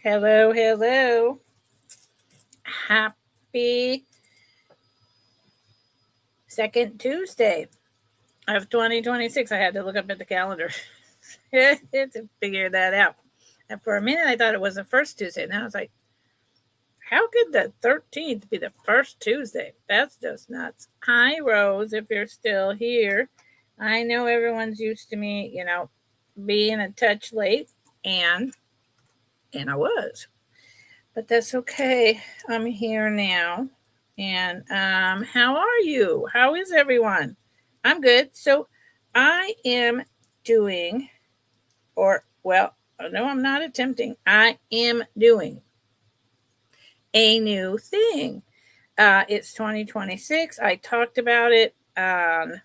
Hello, hello. Happy second Tuesday of 2026. I had to look up at the calendar to figure that out. And for a minute, I thought it was the first Tuesday. Now I was like, how could the 13th be the first Tuesday? That's just nuts. Hi, Rose, if you're still here. I know everyone's used to me, being a touch late, and I was. But that's okay. I'm here now. And how are you? How is everyone? I'm good. So I am doing, no, I'm not attempting. I am doing a new thing. It's 2026. I talked about it on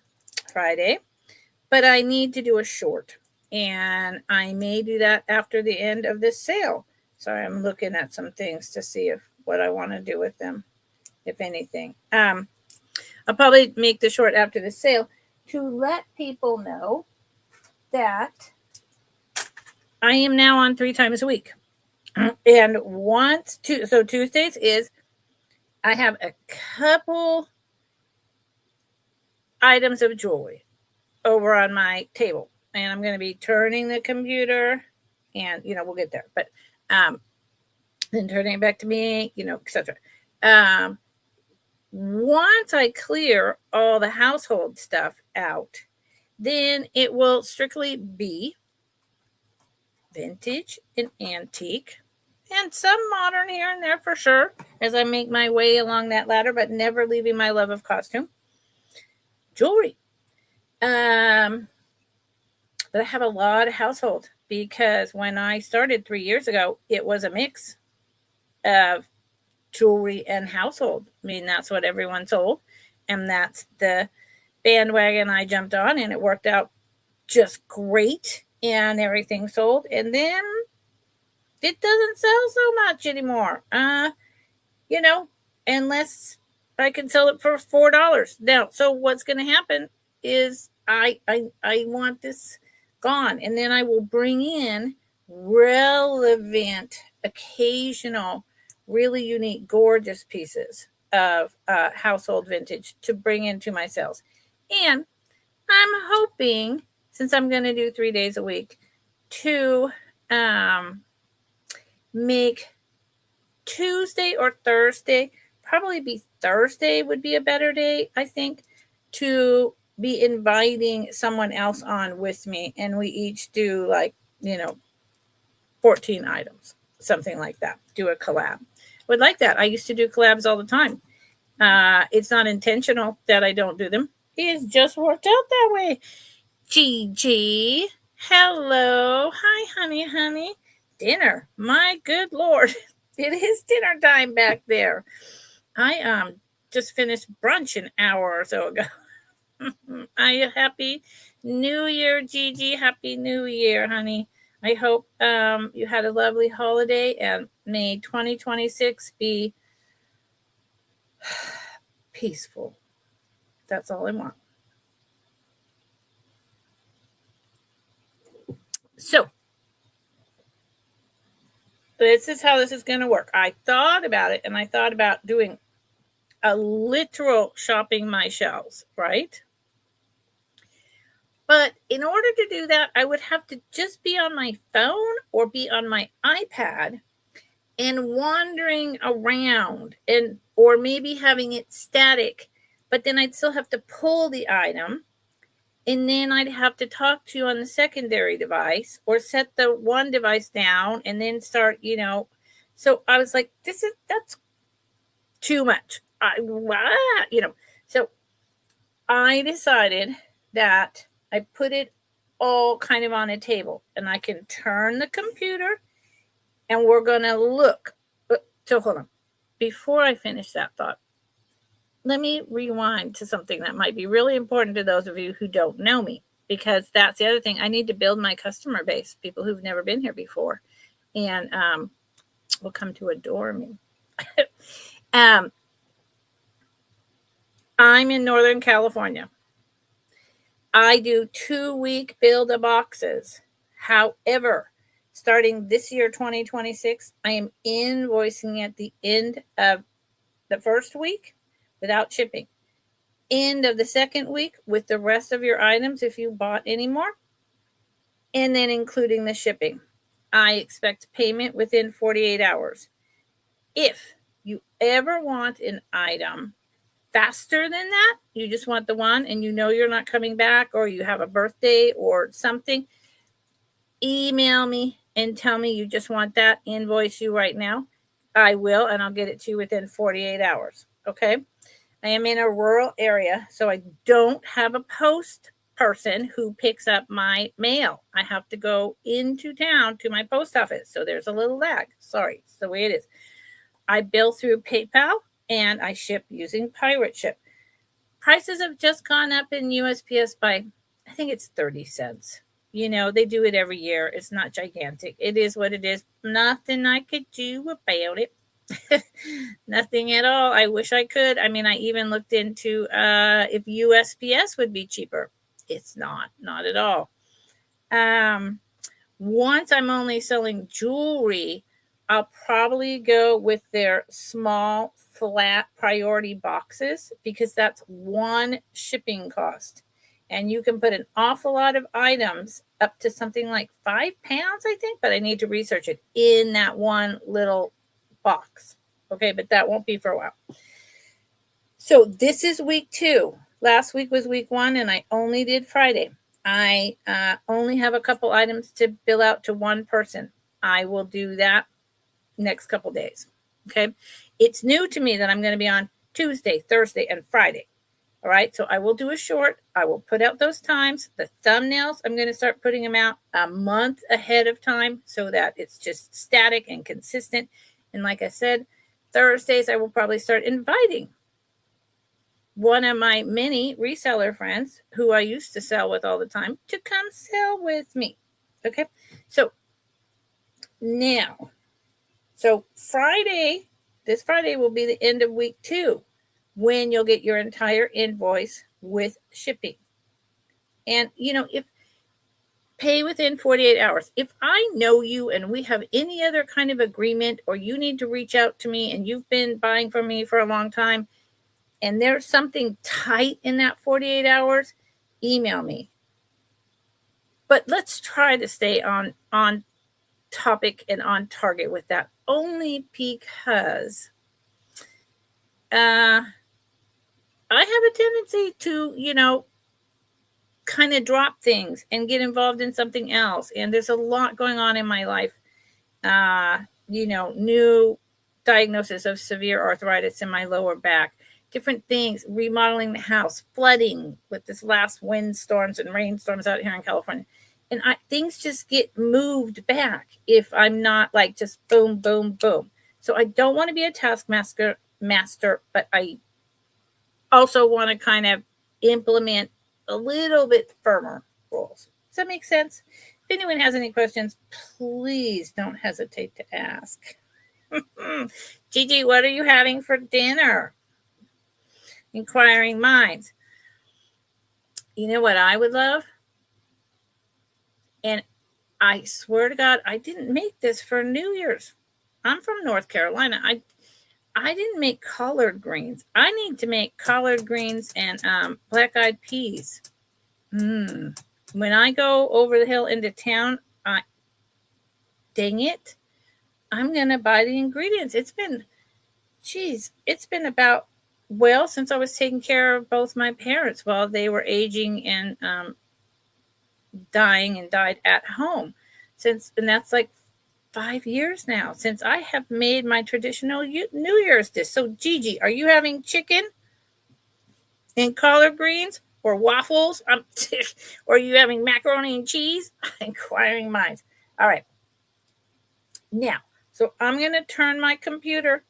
Friday, but I need to do a short. And I may do that after the end of this sale. So I'm looking at some things to see what I want to do with them, if anything. I'll probably make the short after the sale to let people know that I am now on 3 times a week. And so Tuesdays is, I have a couple items of jewelry over on my table. And I'm going to be turning the computer, and, we'll get there. But then turning it back to me, etc. Once I clear all the household stuff out, then it will strictly be vintage and antique, and some modern here and there for sure, as I make my way along that ladder, but never leaving my love of costume jewelry. But I have a lot of household, because when I started 3 years ago, it was a mix of jewelry and household. I mean, that's what everyone sold, and that's the bandwagon I jumped on, and it worked out just great, and everything sold. And then it doesn't sell so much anymore, unless I can sell it for $4 now. So what's going to happen is I want this gone, and then I will bring in relevant, occasional, really unique, gorgeous pieces of household vintage to bring into my sales. And I'm hoping, since I'm going to do 3 days a week, to make Tuesday or Thursday, probably be Thursday would be a better day, I think, to be inviting someone else on with me, and we each do 14 items, something like that. Do a collab. Would like that. I used to do collabs all the time. It's not intentional that I don't do them. It's just worked out that way. Gigi, hello. Hi, honey. Dinner. My good Lord. It is dinner time back there. I just finished brunch an hour or so ago. Happy New Year, Gigi. Happy New Year, honey. I hope you had a lovely holiday, and may 2026 be peaceful. That's all I want. So, this is how this is going to work. I thought about it, and I thought about doing a literal shopping my shelves, right? But in order to do that, I would have to just be on my phone or be on my iPad and wandering around, or maybe having it static, but then I'd still have to pull the item, and then I'd have to talk to you on the secondary device, or set the one device down and then start, So I was like, that's too much. So I decided that I put it all kind of on a table, and I can turn the computer, and we're going to look. So hold on. Before I finish that thought, let me rewind to something that might be really important to those of you who don't know me, because that's the other thing. I need to build my customer base, people who've never been here before, and will come to adore me. I'm in Northern California. I do 2-week build-a-boxes. However, starting this year, 2026, I am invoicing at the end of the first week without shipping. End of the second week with the rest of your items if you bought any more, and then including the shipping. I expect payment within 48 hours. If you ever want an item faster than that, you just want the one and you know you're not coming back, or you have a birthday or something, email me and tell me you just want that, invoice you right now. I will, and I'll get it to you within 48 hours. Okay. I am in a rural area, so I don't have a post person who picks up my mail. I have to go into town to my post office. So there's a little lag. Sorry, it's the way it is. I bill through PayPal and I ship using Pirate Ship. Prices have just gone up in USPS by, I think it's 30 cents. You know, they do it every year. It's not gigantic. It is what it is. Nothing I could do about it. Nothing at all. I wish I could. I mean, I even looked into if USPS would be cheaper. It's not at all. Once I'm only selling jewelry, I'll probably go with their small flat priority boxes, because that's one shipping cost. And you can put an awful lot of items up to something like 5 pounds, I think, but I need to research it, in that one little box. Okay, but that won't be for a while. So this is week 2. Last week was week 1, and I only did Friday. I only have a couple items to bill out to one person. I will do that next couple days. Okay, it's new to me that I'm going to be on Tuesday, Thursday, and Friday. All right, so I will do a short. I will put out those times. The thumbnails, I'm going to start putting them out a month ahead of time so that it's just static and consistent. And like I said, Thursdays, I will probably start inviting one of my many reseller friends who I used to sell with all the time to come sell with me. Okay, so now, so Friday, this Friday will be the end of week 2, when you'll get your entire invoice with shipping. And, you know, if pay within 48 hours. If I know you and we have any other kind of agreement, or you need to reach out to me and you've been buying from me for a long time, and there's something tight in that 48 hours, email me. But let's try to stay on topic and on target with that, only because I have a tendency to, you know, kind of drop things and get involved in something else. And there's a lot going on in my life. You know, new diagnosis of severe arthritis in my lower back, different things, remodeling the house, flooding with this last windstorms and rainstorms out here in California. And things just get moved back if I'm not like just boom, boom, boom. So I don't want to be a taskmaster, but I also want to kind of implement a little bit firmer rules. Does that make sense? If anyone has any questions, please don't hesitate to ask. Gigi, what are you having for dinner? Inquiring minds. You know what I would love? And I swear to God, I didn't make this for New Year's. I'm from North Carolina. I didn't make collard greens. I need to make collard greens and black-eyed peas. When I go over the hill into town, dang it, I'm going to buy the ingredients. It's been about, since I was taking care of both my parents while they were aging and dying, and died at home. And that's like 5 years now since I have made my traditional New Year's dish. So Gigi, are you having chicken and collard greens or waffles? Or are you having macaroni and cheese? Inquiring minds. All right. Now, so I'm going to turn my computer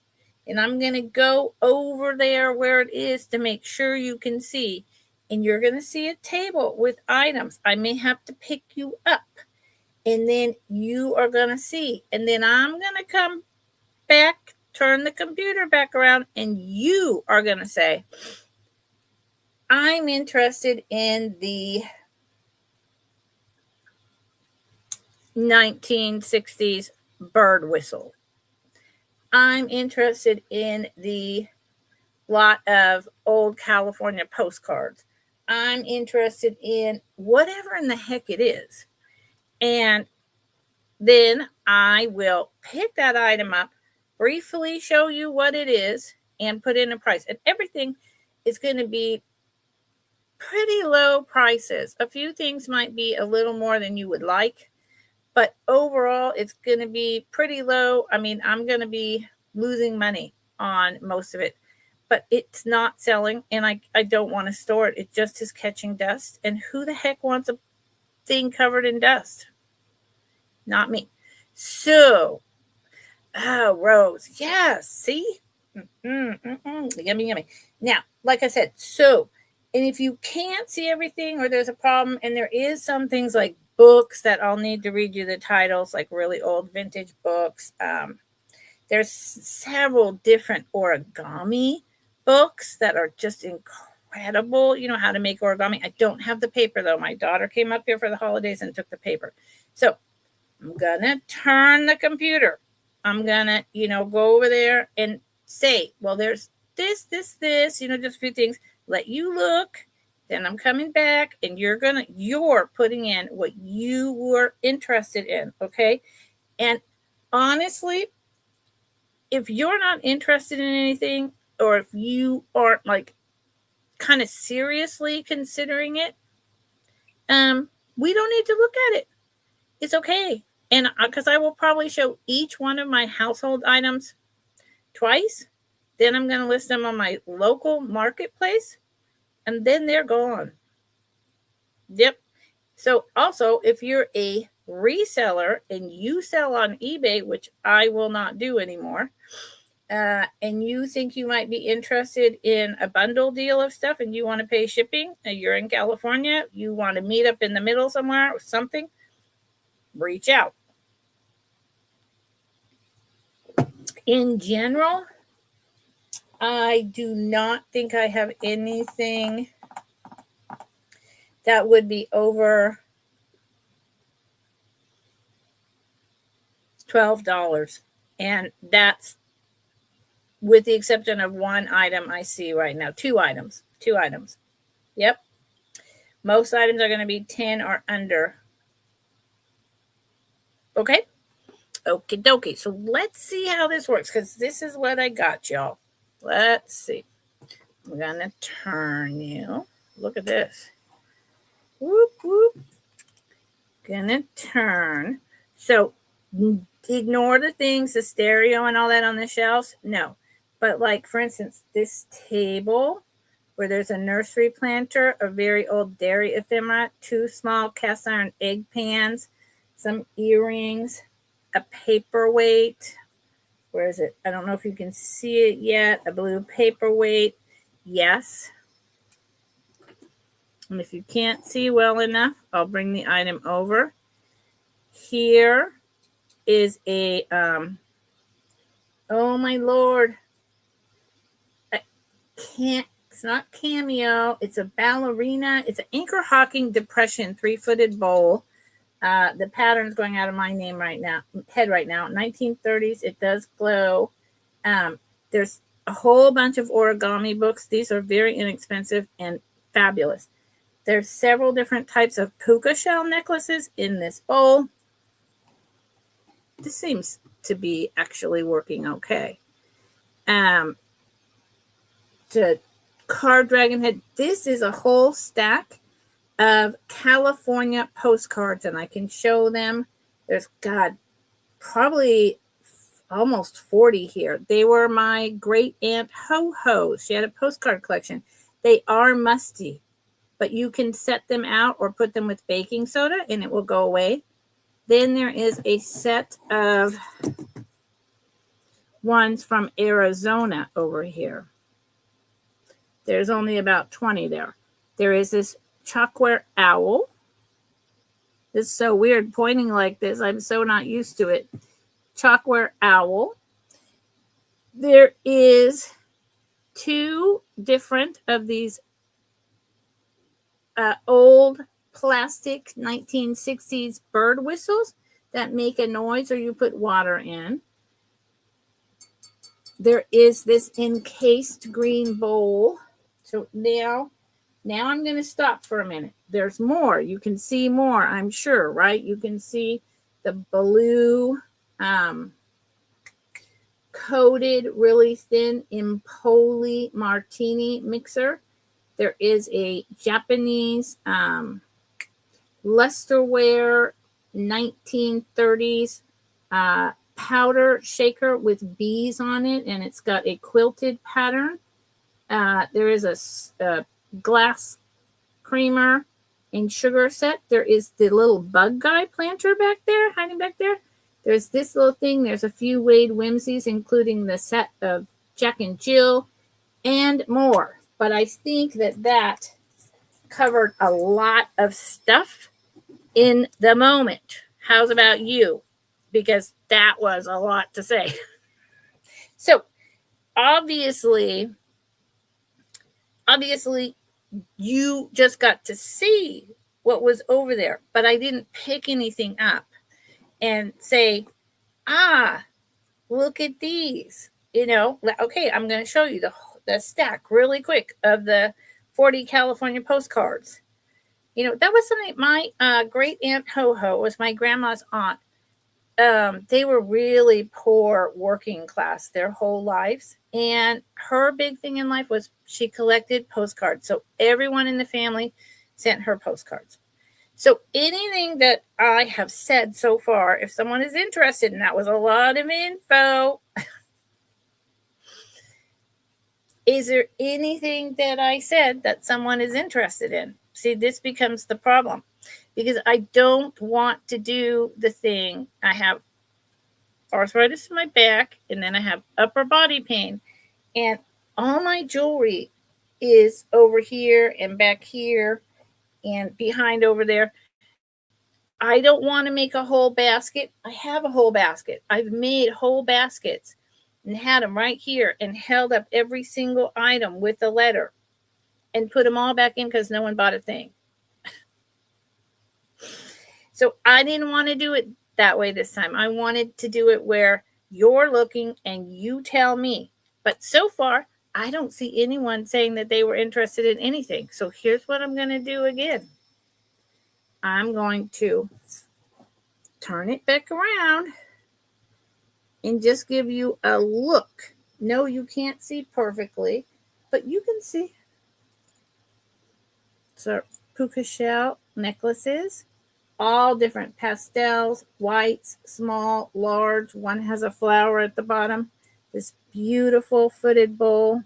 and I'm going to go over there where it is to make sure you can see. And you're going to see a table with items. I may have to pick you up. And then you are going to see. And then I'm going to come back, turn the computer back around, and you are going to say, I'm interested in the 1960s bird whistle. I'm interested in the lot of old California postcards. I'm interested in whatever in the heck it is. And then I will pick that item up, briefly show you what it is, and put in a price. And everything is going to be pretty low prices. A few things might be a little more than you would like, but overall, it's going to be pretty low. I mean, I'm going to be losing money on most of it, but it's not selling, and I don't want to store it. It just is catching dust. And who the heck wants a thing covered in dust? Not me. So, Rose. Yes. See? Yummy, yummy. Now, like I said, so, and if you can't see everything or there's a problem, and there is some things like books that I'll need to read you the titles, like really old vintage books. There's several different origami books that are just incredible. You know how to make origami. I don't have the paper though. My daughter came up here for the holidays and took the paper. So I'm gonna turn the computer. I'm gonna, go over there and say, well, there's this, just a few things. Let you look. Then I'm coming back and you're putting in what you were interested in. Okay. And honestly, if you're not interested in anything, or if you aren't like kind of seriously considering it, we don't need to look at it. It's okay. And because I will probably show each one of my household items twice, then I'm going to list them on my local marketplace, and then they're gone. Yep. So also, if you're a reseller and you sell on eBay, which I will not do anymore, and you think you might be interested in a bundle deal of stuff and you want to pay shipping, you're in California, you want to meet up in the middle somewhere or something, reach out. In general, I do not think I have anything that would be over $12. And that's with the exception of one item I see right now. Two items. Yep. Most items are going to be 10 or under. Okay. Okie dokie. So let's see how this works, because this is what I got, y'all. Let's see. I'm going to turn you. Look at this. Whoop, whoop. Gonna turn. So ignore the things, the stereo and all that on the shelves. No. But like, for instance, this table where there's a nursery planter, a very old dairy ephemera, 2 small cast iron egg pans, some earrings, a paperweight. Where is it? I don't know if you can see it yet. A blue paperweight. Yes. And if you can't see well enough, I'll bring the item over. Here is a, oh my Lord. It's not cameo. It's a ballerina. It's an anchor hawking depression 3-footed bowl. The pattern's going out of my head right now. 1930s. It does glow. There's a whole bunch of origami books. These are very inexpensive and fabulous. There's several different types of puka shell necklaces in this bowl. This seems to be actually working okay. The card dragon head. This is a whole stack of California postcards, and I can show them. There's, probably almost 40 here. They were my great aunt Ho-Ho. She had a postcard collection. They are musty, but you can set them out or put them with baking soda and it will go away. Then there is a set of ones from Arizona over here. There's only about 20 there. There is this chalkware owl. It's so weird pointing like this. I'm so not used to it. Chalkware owl. There is 2 different of these old plastic 1960s bird whistles. that make a noise or you put water in. There is this encased green bowl. So now I'm going to stop for a minute. There's more. You can see more, I'm sure, right? You can see the blue coated, really thin Empoli martini mixer. There is a Japanese lusterware 1930s powder shaker with bees on it, and it's got a quilted pattern. There is a glass creamer and sugar set. There is the little bug guy planter back there, hiding back there. There's this little thing. There's a few Wade Whimsies, including the set of Jack and Jill and more. But I think that covered a lot of stuff in the moment. How's about you? Because that was a lot to say. So obviously, you just got to see what was over there, but I didn't pick anything up and say, look at these. Okay, I'm going to show you the stack really quick of the 40 California postcards. That was something my great aunt Ho-Ho was my grandma's aunt. They were really poor working class their whole lives. And her big thing in life was she collected postcards. So everyone in the family sent her postcards. So anything that I have said so far, if someone is interested, and that was a lot of info, is there anything that I said that someone is interested in? See, this becomes the problem because I don't want to do the thing. I have arthritis in my back, and then I have upper body pain, and all my jewelry is over here and back here and behind over there. I don't want to make a whole basket. I have a whole basket. I've made whole baskets and had them right here and held up every single item with a letter and put them all back in because no one bought a thing. So I didn't want to do it that way this time. I wanted to do it where you're looking and you tell me. But so far, I don't see anyone saying that they were interested in anything. So here's what I'm going to do again. I'm going to turn it back around and just give you a look. No, you can't see perfectly, but you can see. So puka shell necklaces, all different pastels, whites, small, large. One has a flower at the bottom. This beautiful footed bowl.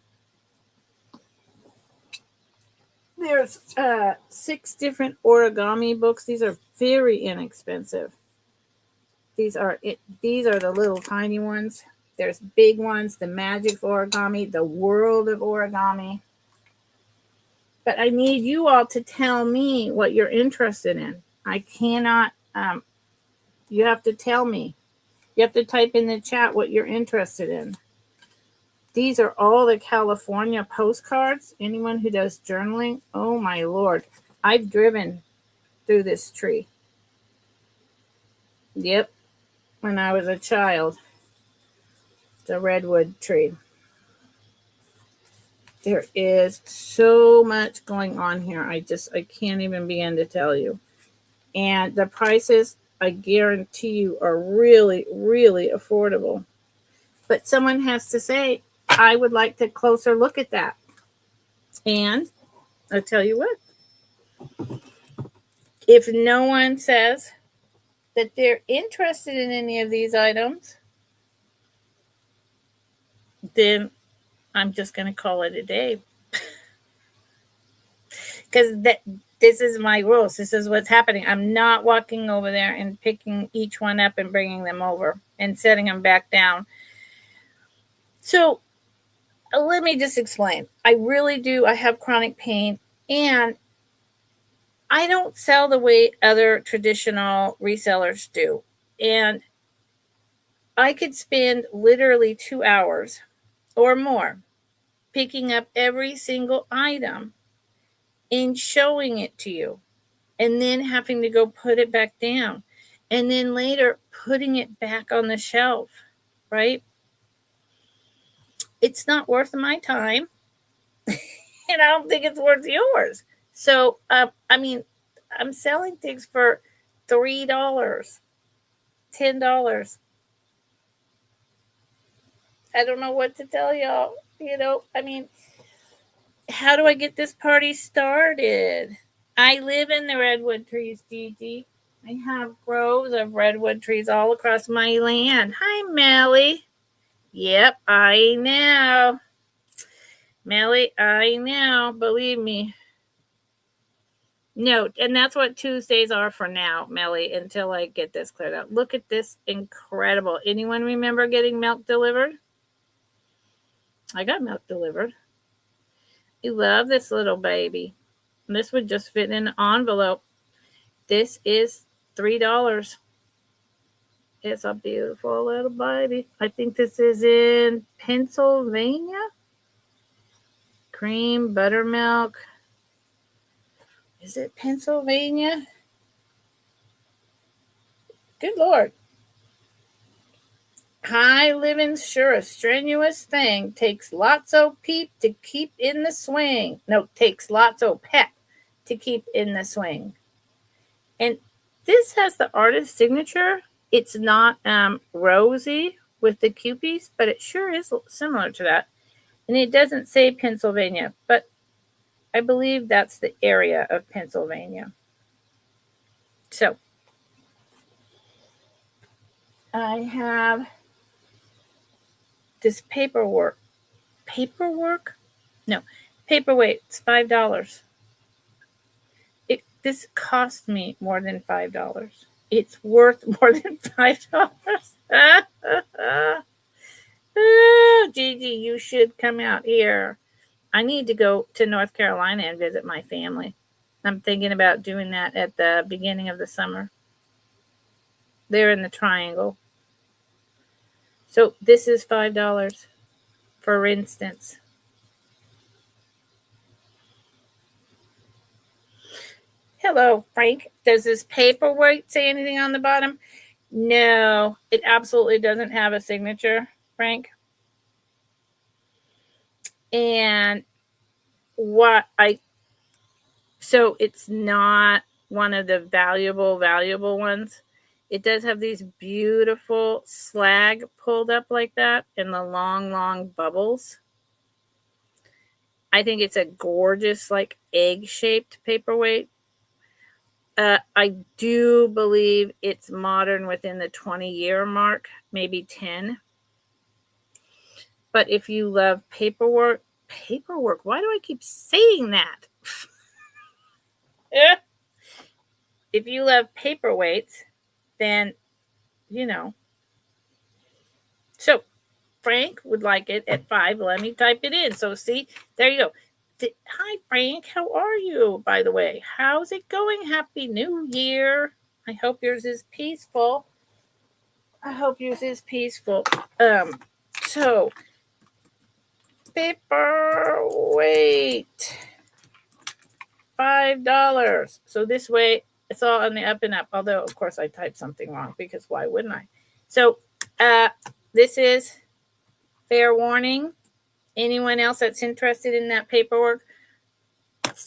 There's 6 different origami books. These are very inexpensive. These are the little tiny ones. There's big ones, the Magic of Origami, the World of Origami. But I need you all to tell me what you're interested in. I cannot, you have to tell me. You have to type in the chat what you're interested in. These are all the California postcards. Anyone who does journaling, oh my Lord. I've driven through this tree. Yep, when I was a child. The redwood tree. There is so much going on here. I can't even begin to tell you. And the prices, I guarantee you, are really, really affordable. But someone has to say, I would like to closer look at that. And I'll tell you what. If no one says that they're interested in any of these items, then I'm just going to call it a day. Because this is my rules. This is what's happening. I'm not walking over there and picking each one up and bringing them over and setting them back down. So let me just explain. I really do. I have chronic pain, and I don't sell the way other traditional resellers do. And I could spend literally 2 hours or more picking up every single item and showing it to you, and then having to go put it back down. and then later putting it back on the shelf, right? It's not worth my time, and I don't think it's worth yours. So, I mean, I'm selling things for $3, $10. I don't know what to tell y'all. I mean, how do I get this party started? I live in the redwood trees, Gigi. I have groves of redwood trees all across my land. Hi, Melly. Yep, I know. Melly, I know. Believe me. No, and that's what Tuesdays are for now, Melly, until I get this cleared out. Look at this incredible. Anyone remember getting milk delivered? I got milk delivered. I love this little baby. This would just fit in an envelope. This is $3. It's a beautiful little baby. I think this is in Pennsylvania. Cream, buttermilk. Is it Pennsylvania? Good Lord. High living's sure a strenuous thing. Takes lots o' peep to keep in the swing. No, takes lots o' pep to keep in the swing. And this has the artist signature. It's not rosy with the Cupies, but it sure is similar to that. And it doesn't say Pennsylvania, but I believe that's the area of Pennsylvania. So I have this paperwork. Paperwork? No, paperweight. It's $5. This cost me more than $5. It's worth more than $5. Gigi, you should come out here. I need to go to North Carolina and visit my family. I'm thinking about doing that at the beginning of the summer. They're in the Triangle. So this is $5, for instance. Hello, Frank. Does this paperweight say anything on the bottom? No, it absolutely doesn't have a signature, Frank. And so it's not one of the valuable ones. It does have these beautiful slag pulled up like that and the long bubbles. I think it's a gorgeous, like, egg-shaped paperweight. I do believe it's modern within the 20-year mark, maybe 10. But if you love paperwork, why do I keep saying that? If you love paperweights, then, So Frank would like it at 5. Let me type it in. So see, there you go. Hi, Frank. How are you, by the way? How's it going? Happy New Year. I hope yours is peaceful. So paperweight, $5. So this way it's all on the up and up. Although, of course, I typed something wrong because why wouldn't I? So this is fair warning. Anyone else that's interested in that paperwork?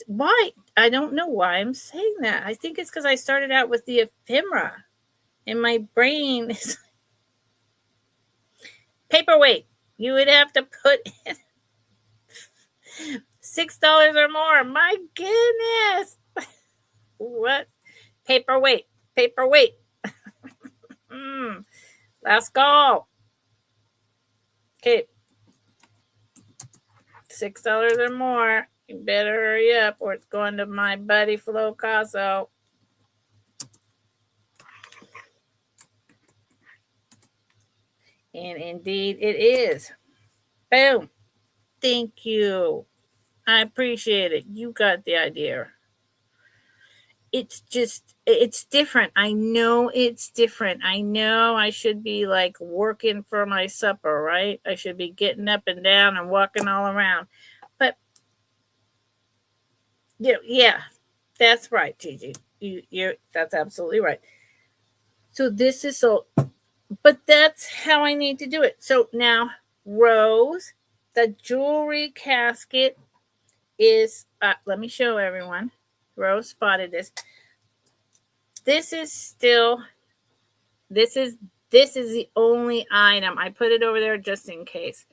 Why? I don't know why I'm saying that. I think it's because I started out with the ephemera, and my brain is paperweight. You would have to put in $6 or more. My goodness. What? Paperweight. Last call. Okay. $6 or more. You better hurry up or it's going to my buddy Flo Caso. And indeed it is. Boom. Thank you. I appreciate it. You got the idea. It's different. I know it's different. I know I should be like working for my supper, right? I should be getting up and down and walking all around. But yeah, that's right, Gigi. That's absolutely right. So this is so, but that's how I need to do it. So now, Rose, the jewelry casket is, let me show everyone. Rose spotted this. This is still, this is the only item. I put it over there just in case.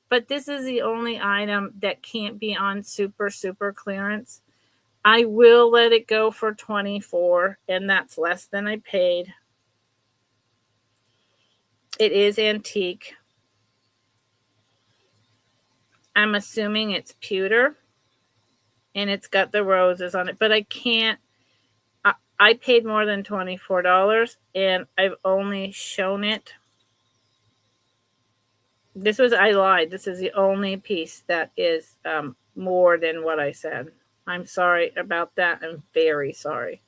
But this is the only item that can't be on super, super clearance. I will let it go for $24, and that's less than I paid. It is antique. I'm assuming it's pewter, and it's got the roses on it, but I can't. I paid more than $24, and I've only shown it. I lied. This is the only piece that is more than what I said. I'm sorry about that. I'm very sorry.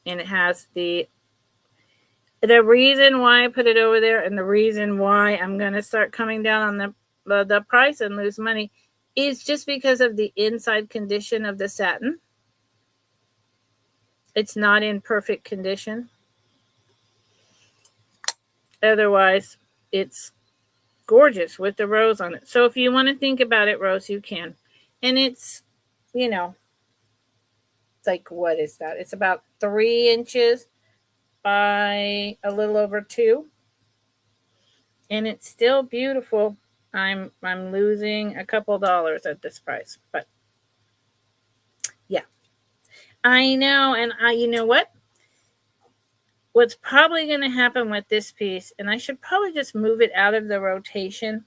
And it has the reason why I put it over there, and the reason why I'm going to start coming down on the price and lose money is just because of the inside condition of the satin. It's not in perfect condition. Otherwise, it's gorgeous with the rose on it. So if you want to think about it, Rose, you can. And it's, it's like, what is that? It's about 3 inches by a little over 2. And it's still beautiful. I'm losing a couple dollars at this price, but yeah, I know. And you know what? What's probably going to happen with this piece, and I should probably just move it out of the rotation,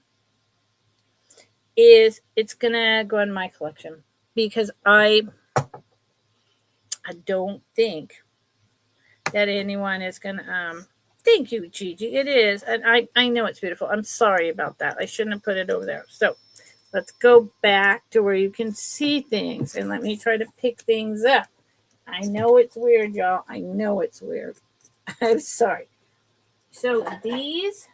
is it's going to go in my collection because I don't think that anyone is going to, thank you, Gigi. It is. And I know it's beautiful. I'm sorry about that. I shouldn't have put it over there. So let's go back to where you can see things, and let me try to pick things up. I know it's weird, y'all. I know it's weird. I'm sorry. So these,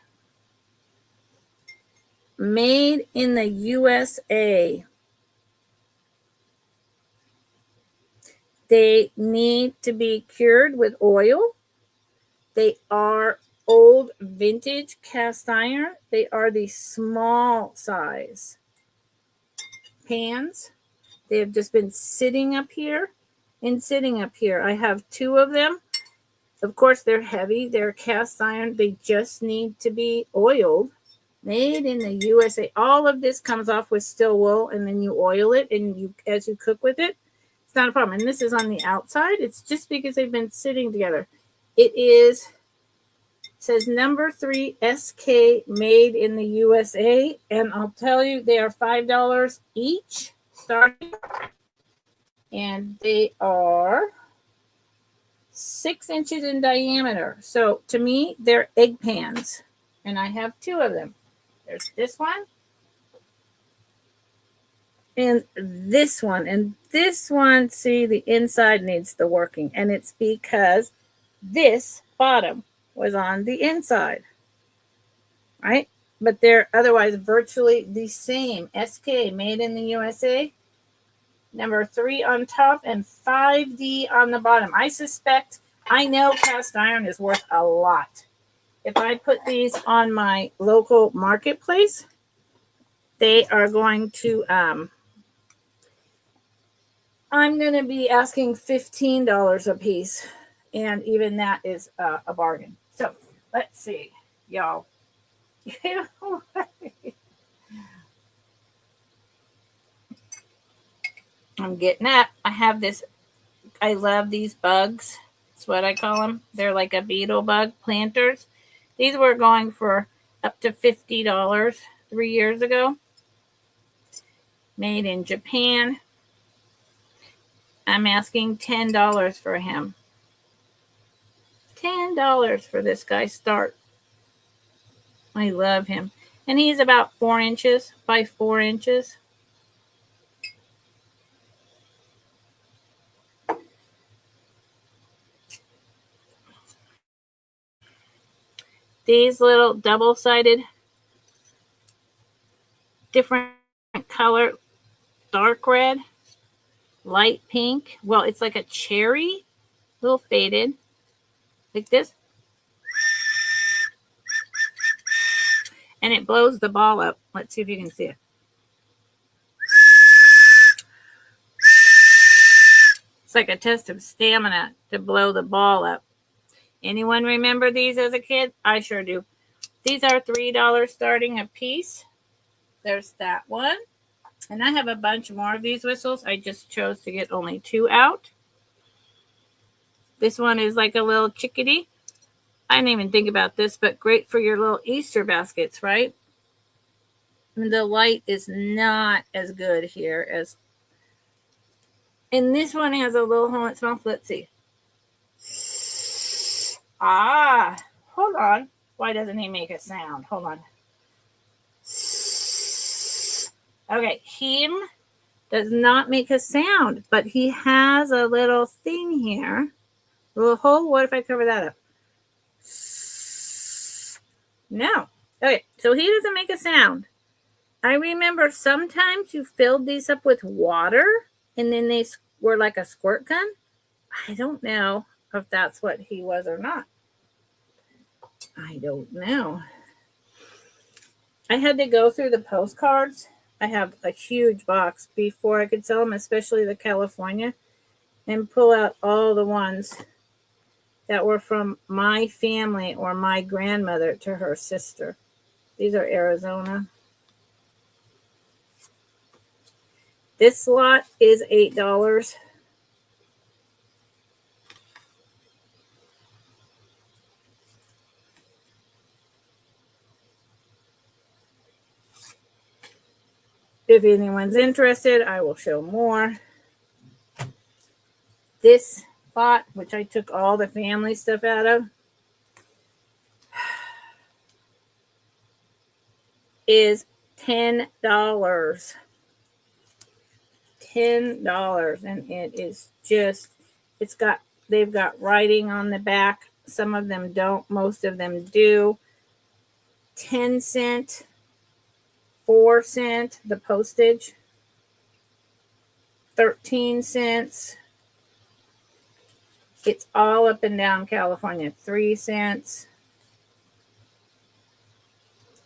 made in the USA. They need to be cured with oil. They are old vintage cast iron. They are the small size pans. They have just been sitting up here and sitting up here. I have 2 of them. Of course, they're heavy. They're cast iron. They just need to be oiled. Made in the USA. All of this comes off with still wool, and then you oil it, and as you cook with it, it's not a problem. And this is on the outside. It's just because they've been sitting together. It says number 3 SK, made in the USA, and I'll tell you, they are $5 each starting, and they are 6 inches in diameter. So to me, they're egg pans, and I have 2 of them. There's this one and this one. And this one, see, the inside needs the working, and it's because this bottom was on the inside, right? But they're otherwise virtually the same. SK, made in the USA. Number 3 on top and 5D on the bottom. I know cast iron is worth a lot. If I put these on my local marketplace, they are going to, I'm going to be asking $15 a piece. And even that is a bargain. So let's see, y'all. I'm getting that. I have this. I love these bugs. That's what I call them. They're like a beetle bug planters. These were going for up to $50 3 years ago. Made in Japan. I'm asking $10 for him. $10 for this guy start. I love him. And he's about 4 inches by 4 inches. These little double-sided, different color, dark red, light pink. Well, it's like a cherry, a little faded, like this. and it blows the ball up. Let's see if you can see it. It's like a test of stamina to blow the ball up. Anyone remember these as a kid? I sure do. These are $3 starting a piece. There's that one. And I have a bunch more of these whistles. I just chose to get only 2 out. This one is like a little chickadee. I didn't even think about this, but great for your little Easter baskets, right? And the light is not as good here as... And this one has a little hole in its mouth. Let's see. Ah, hold on. Why doesn't he make a sound? Hold on. Okay, him does not make a sound, but he has a little thing here. A little hole. What if I cover that up? No. Okay, so he doesn't make a sound. I remember sometimes you filled these up with water and then they were like a squirt gun. I don't know if that's what he was or not. I don't know. I had to go through the postcards. I have a huge box before I could sell them, especially the California, and pull out all the ones that were from my family or my grandmother to her sister. These are Arizona. This lot is $8. If anyone's interested, I will show more. This lot, which I took all the family stuff out of, is $10. $10, and it is just, they've got writing on the back. Some of them don't, most of them do. 10 cent, 4 cent, the postage, 13 cents. It's all up and down California. 3 cents.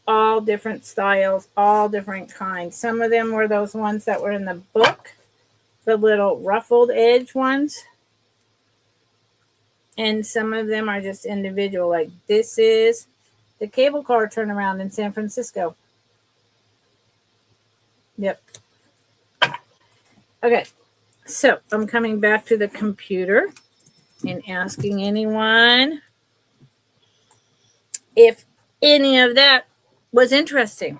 All different styles, all different kinds. Some of them were those ones that were in the book, the little ruffled edge ones. And some of them are just individual. Like this is the cable car turnaround in San Francisco. Yep. Okay, so I'm coming back to the computer and asking anyone if any of that was interesting.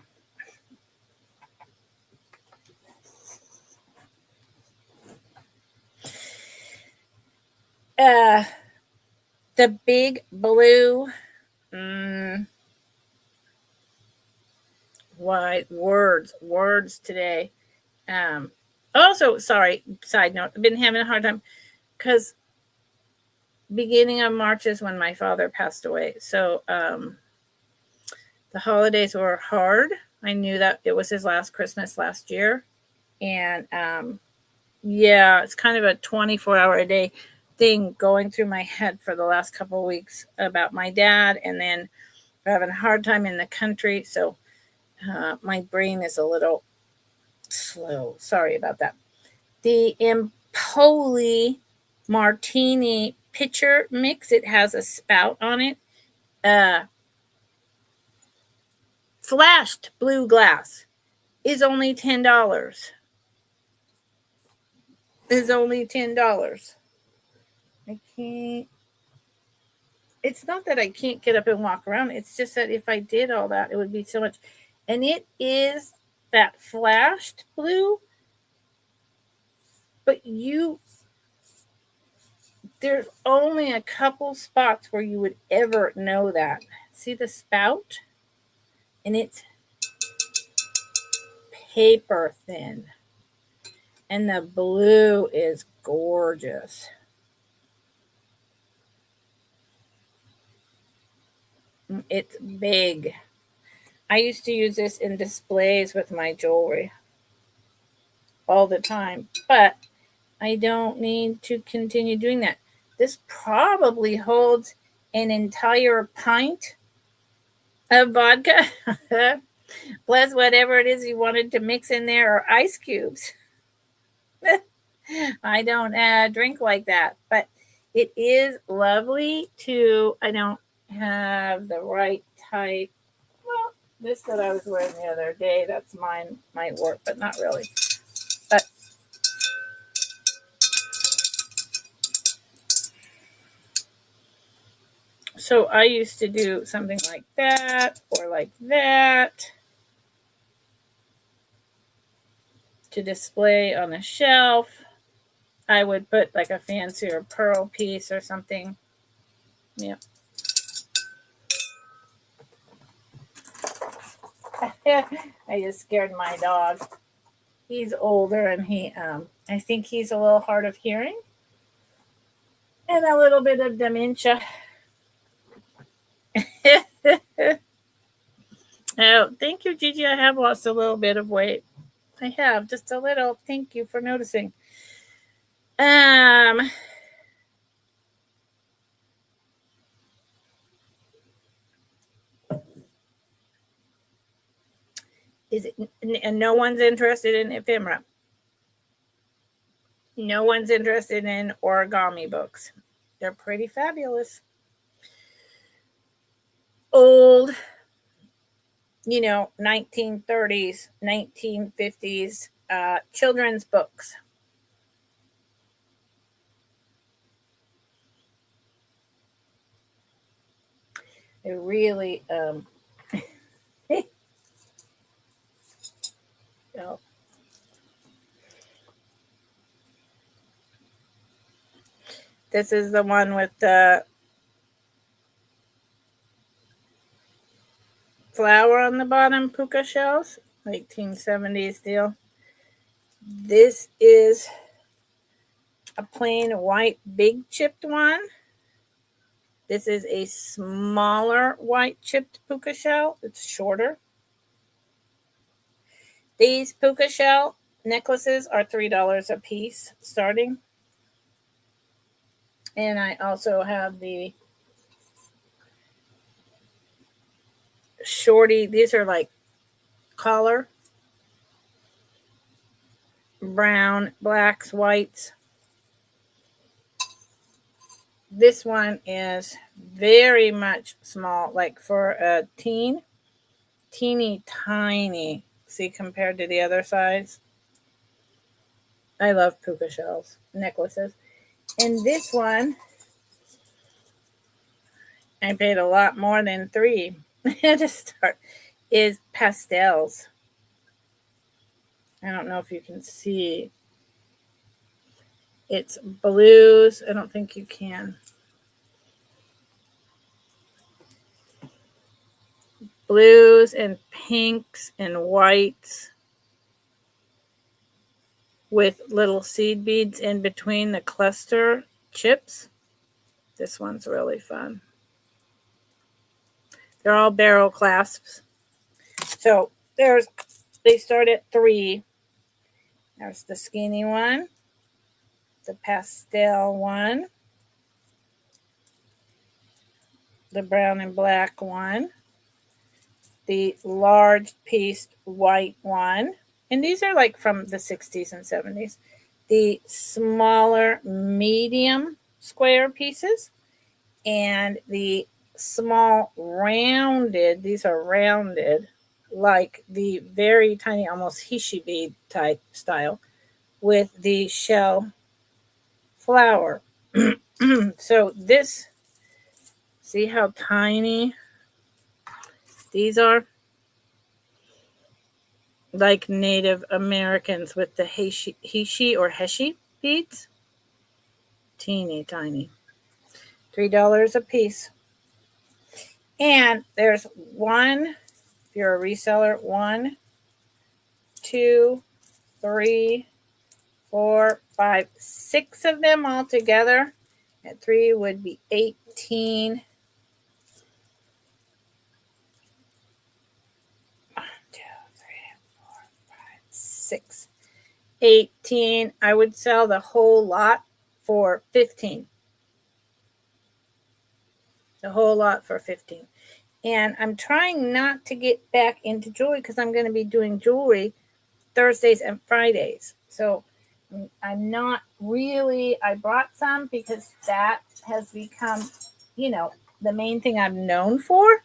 The big blue, why words today. Also, sorry, side note, I've been having a hard time because beginning of March is when my father passed away. So the holidays were hard. I knew that it was his last Christmas last year. And yeah, it's kind of a 24-hour-a-day thing going through my head for the last couple of weeks about my dad. And then we're having a hard time in the country. So my brain is a little slow. Sorry about that. The Empoli Martini pitcher mix, it has a spout on it. Flashed blue glass is only $10. Is only $10. I can't. It's not that I can't get up and walk around. It's just that if I did all that, it would be so much. And it is that flashed blue. But there's only a couple spots where you would ever know that. See the spout? And it's paper thin. And the blue is gorgeous. It's big. I used to use this in displays with my jewelry all the time, but I don't need to continue doing that. This probably holds an entire pint of vodka plus whatever it is you wanted to mix in there, or ice cubes. I don't drink like that, but it is lovely to. I don't have the right type. Well, this that I was wearing the other day, that's mine, might work, but not really. But so I used to do something like that or like that to display on a shelf. I would put like a fancier pearl piece or something. Yeah. I just scared my dog. He's older and I think he's a little hard of hearing and a little bit of dementia. Oh, thank you, Gigi. I have lost a little bit of weight. I have just a little. Thank you for noticing. Is it? And no one's interested in ephemera. No one's interested in origami books. They're pretty fabulous. Old, 1930s, 1950s children's books. They really, you know, this is the one with the flower on the bottom, puka shells, 1970s deal. This is a plain white big chipped one. This is a smaller white chipped puka shell. It's shorter. These puka shell necklaces are $3 a piece starting. And I also have the shorty. These are like collar, brown, blacks, whites. This one is very much small, like for a teen, teeny tiny. See, compared to the other size. I love puka shells necklaces. And this one, I paid a lot more than $3 to start, is pastels. I don't know if you can see. It's blues. I don't think you can. Blues and pinks and whites with little seed beads in between the cluster chips. This one's really fun. They're all barrel clasps. So they start at $3. There's the skinny one, the pastel one, the brown and black one, the large pieced white one, and these are like from the 60s and 70s. The smaller medium square pieces, and the small rounded, these are rounded, like the very tiny, almost hishi bead type style, with the shell flower. So this, see how tiny these are? Like Native Americans with the hishi or heshi beads. Teeny tiny. $3 a piece. And there's one, if you're a reseller, 1, 2, 3, 4, 5, 6 of them all together. At 3 would be 18. 1, 2, 3, 4, 5, 6. 18. I would sell the whole lot for 15. The whole lot for 15. And I'm trying not to get back into jewelry because I'm going to be doing jewelry Thursdays and Fridays. So I'm not really, I brought some because that has become, the main thing I'm known for.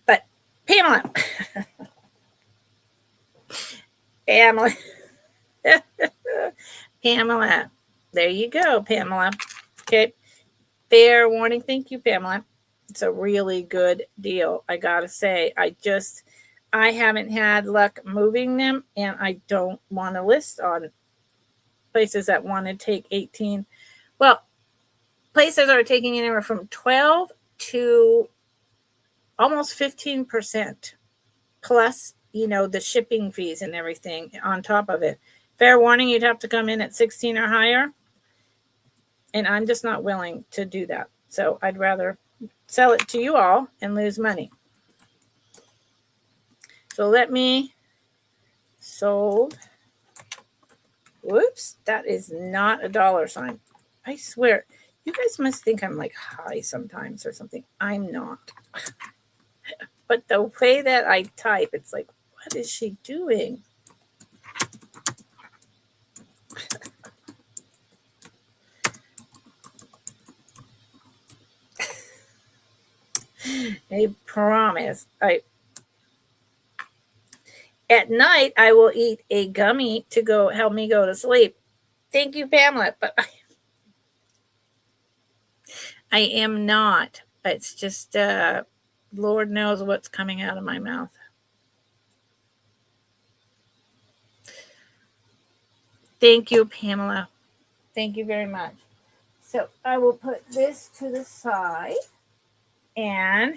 But Pamela, Pamela, Pamela, there you go, Pamela. Okay. Fair warning. Thank you, Pamela. It's a really good deal. I got to say, I haven't had luck moving them, and I don't want to list on places that want to take 18. Well, places are taking anywhere from 12 to almost 15% plus, the shipping fees and everything on top of it. Fair warning, you'd have to come in at 16 or higher. And I'm just not willing to do that. So I'd rather sell it to you all and lose money. So let me sold. Whoops, that is not a dollar sign. I swear, you guys must think I'm like high sometimes or something. I'm not. But the way that I type, it's like, what is she doing? I promise. At night, I will eat a gummy to go help me go to sleep. Thank you, Pamela. But I am not. It's just, Lord knows what's coming out of my mouth. Thank you, Pamela. Thank you very much. So I will put this to the side. And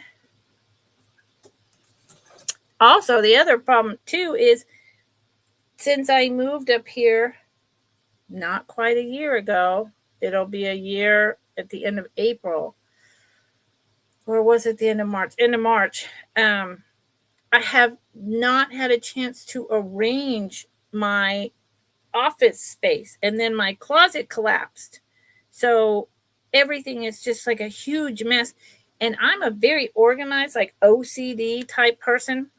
also, the other problem, too, is since I moved up here not quite a year ago, it'll be a year at the end of April. Or was it the end of March? End of March. I have not had a chance to arrange my office space, and then my closet collapsed. So everything is just like a huge mess. And I'm a very organized, like OCD type person.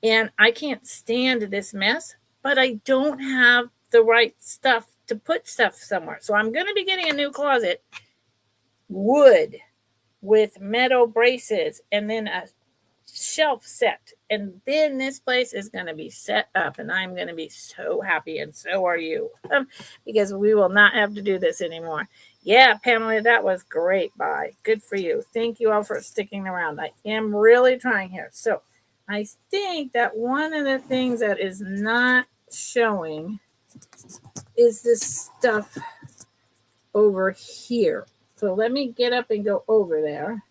And I can't stand this mess, but I don't have the right stuff to put stuff somewhere. So I'm going to be getting a new closet, wood with metal braces, and then a shelf set. And then this place is going to be set up, and I'm going to be so happy, and so are you, because we will not have to do this anymore. Yeah, Pamela, that was great. Bye. Good for you. Thank you all for sticking around. I am really trying here. So I think that one of the things that is not showing is this stuff over here. So let me get up and go over there.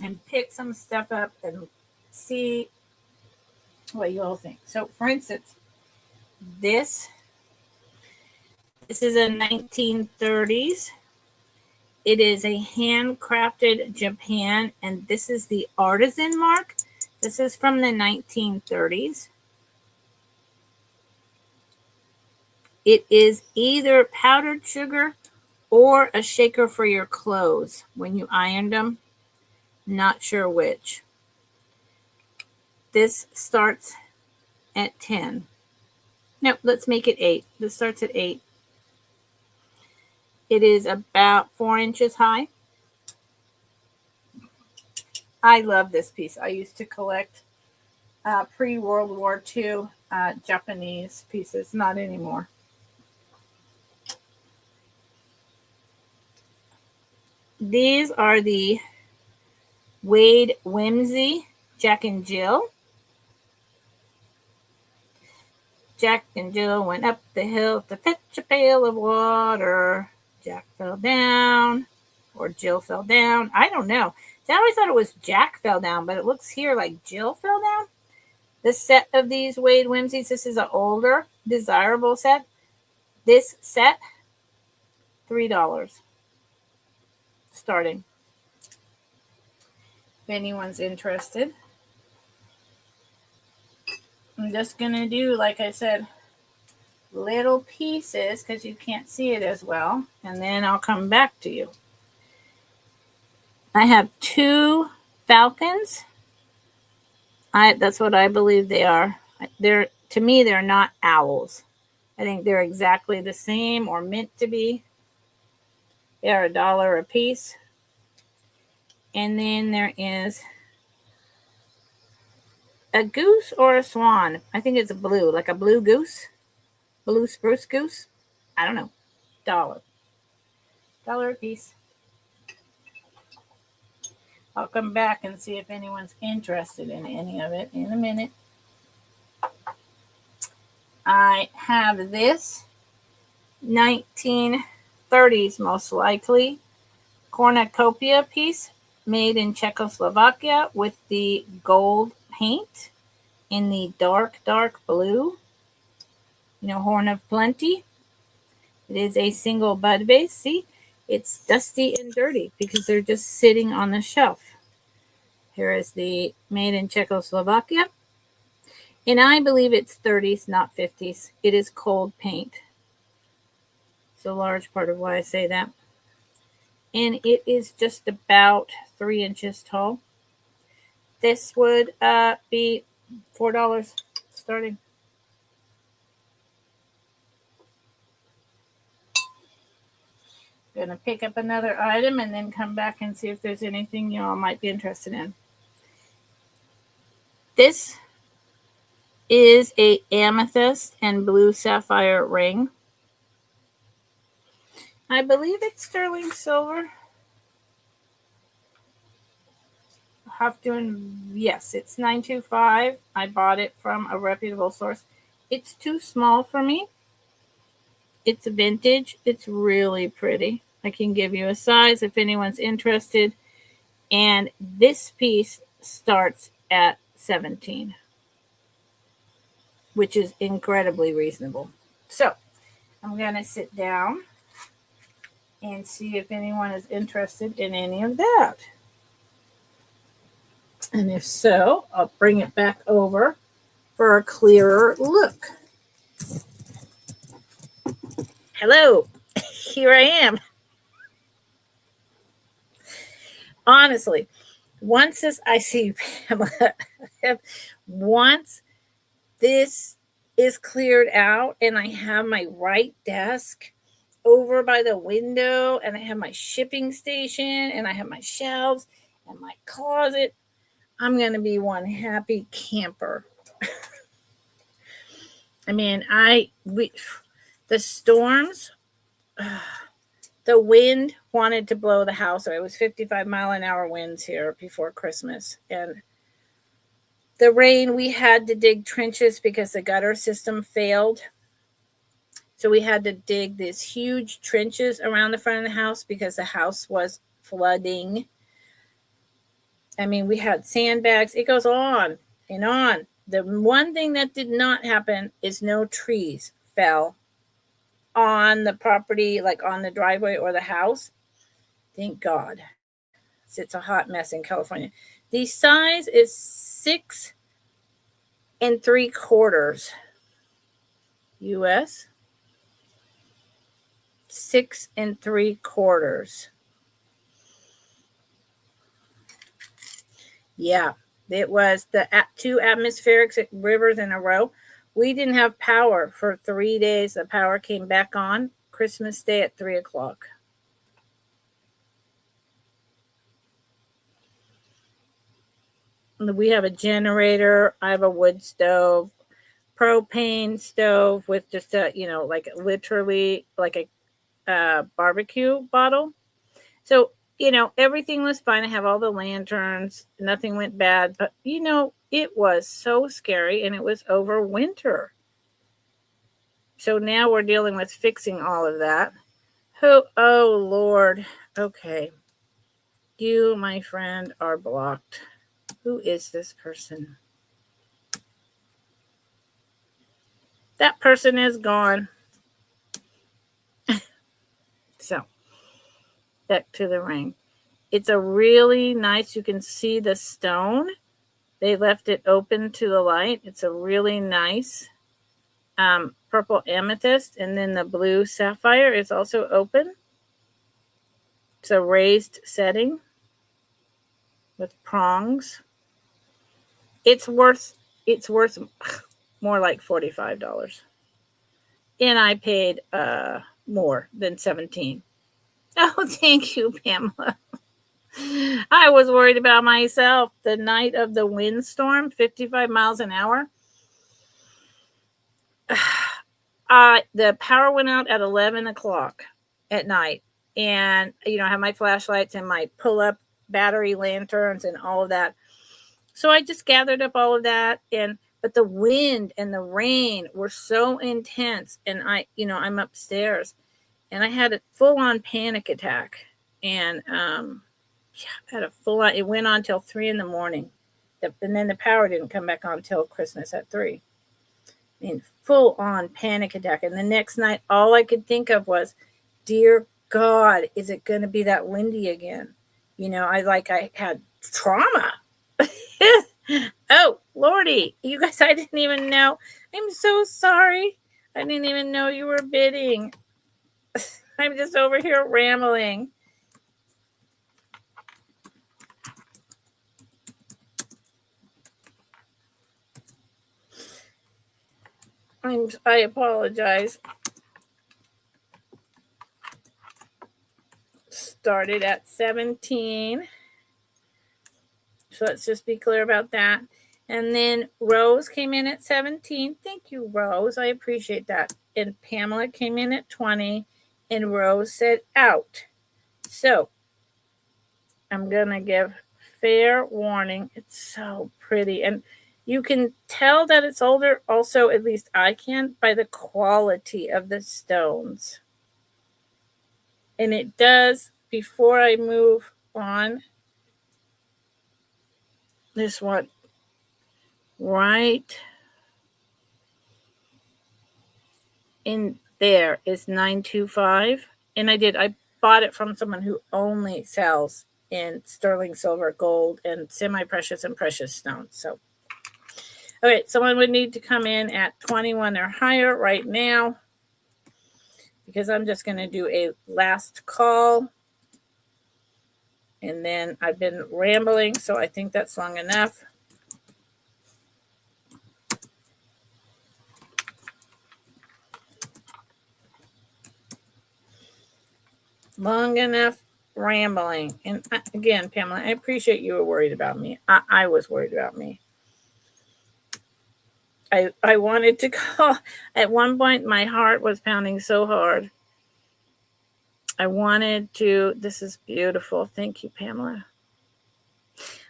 And pick some stuff up and see what you all think. So, for instance, this is a 1930s. It is a handcrafted Japan, and this is the artisan mark. This is from the 1930s. It is either powdered sugar or a shaker for your clothes when you ironed them. Not sure which. This starts at 10. Nope, let's make it 8. This starts at 8. It is about 4 inches high. I love this piece. I used to collect pre-World War II Japanese pieces. Not anymore. These are the Wade Whimsy Jack and Jill. Jack and Jill went up the hill to fetch a pail of water. Jack fell down, or Jill fell down. I don't know. I always thought it was Jack fell down, but it looks here like Jill fell down. The set of these Wade Whimsies, this is an older, desirable set. This set, $3 starting. If anyone's interested. I'm just going to do, like I said, little pieces because you can't see it as well, and then I'll come back to you. I have 2 falcons. That's what I believe they are. To me, they're not owls. I think they're exactly the same or meant to be. They are $1 a piece. And then there is a goose or a swan. I think it's a blue, like a blue goose, blue spruce goose. I don't know. $1 a piece. I'll come back and see if anyone's interested in any of it in a minute. I have this 1930s, most likely, cornucopia piece made in Czechoslovakia with the gold paint in the dark blue. Horn of plenty. It is a single bud vase. See, it's dusty and dirty because they're just sitting on the shelf. Here is the made in Czechoslovakia. And I believe it's 30s, not 50s. It is cold paint. It's a large part of why I say that. And it is just about 3 inches tall. This would be $4 starting. Going to pick up another item and then come back and see if there's anything you all might be interested in. This is a amethyst and blue sapphire ring. I believe it's sterling silver. Yes, it's $9.25. I bought it from a reputable source. It's too small for me. It's vintage. It's really pretty. I can give you a size if anyone's interested. And this piece starts at $17, which is incredibly reasonable. So I'm going to sit down and see if anyone is interested in any of that. And if so, I'll bring it back over for a clearer look. Hello, here I am. Honestly, once this is cleared out and I have my right desk over by the window and I have my shipping station and I have my shelves and my closet, I'm going to be one happy camper. I mean, the storms, the wind wanted to blow the house away. It was 55-mile-an-hour winds here before Christmas. And the rain, we had to dig trenches because the gutter system failed. So we had to dig these huge trenches around the front of the house because the house was flooding. I mean, we had sandbags. It goes on and on. The one thing that did not happen is no trees fell on the property, like on the driveway or the house. Thank God. It's a hot mess in California. The size is 6 3/4 US. 6 3/4. Yeah, it was the 2 atmospheric rivers in a row. We didn't have power for 3 days. The power came back on Christmas Day at 3:00. We have a generator. I have a wood stove, propane stove with just a, like literally like a barbecue bottle. So, everything was fine. I have all the lanterns. Nothing went bad. But, it was so scary and it was over winter. So now we're dealing with fixing all of that. Oh, Lord. Okay. You, my friend, are blocked. Who is this person? That person is gone. So, back to the ring. It's a really nice, you can see the stone. They left it open to the light. It's a really nice purple amethyst, and then the blue sapphire is also open. It's a raised setting with prongs. It's worth more like $45. And I paid more than $17. Oh, thank you, Pamela. I was worried about myself. The night of the windstorm, 55 miles an hour. The power went out at 11 o'clock at night. And, I have my flashlights and my pull-up battery lanterns and all of that. So I just gathered up all of that. But the wind and the rain were so intense. And I'm upstairs. And I had a full-on panic attack. And, I had a full-on, it went on till 3 in the morning. And then the power didn't come back on till Christmas at 3. I mean, full-on panic attack. And the next night, all I could think of was, dear God, is it going to be that windy again? I had trauma. Oh, Lordy, you guys, I didn't even know. I'm so sorry. I didn't even know you were bidding. I'm just over here rambling. I apologize. Started at 17. So let's just be clear about that. And then Rose came in at 17. Thank you, Rose. I appreciate that. And Pamela came in at 20. And Rose said out. So I'm going to give fair warning. It's so pretty. And you can tell that it's older. Also, at least I can, by the quality of the stones. And it does, before I move on, this one right in there is 925. And I bought it from someone who only sells in sterling silver, gold, and semi-precious and precious stones. So, okay, someone would need to come in at 21 or higher right now, because I'm just going to do a last call. And then I've been rambling, so I think that's long enough. Long enough rambling. And again, Pamela, I appreciate you were worried about me. I was worried about me. I wanted to call. At one point, my heart was pounding so hard. I wanted to. This is beautiful. Thank you, Pamela.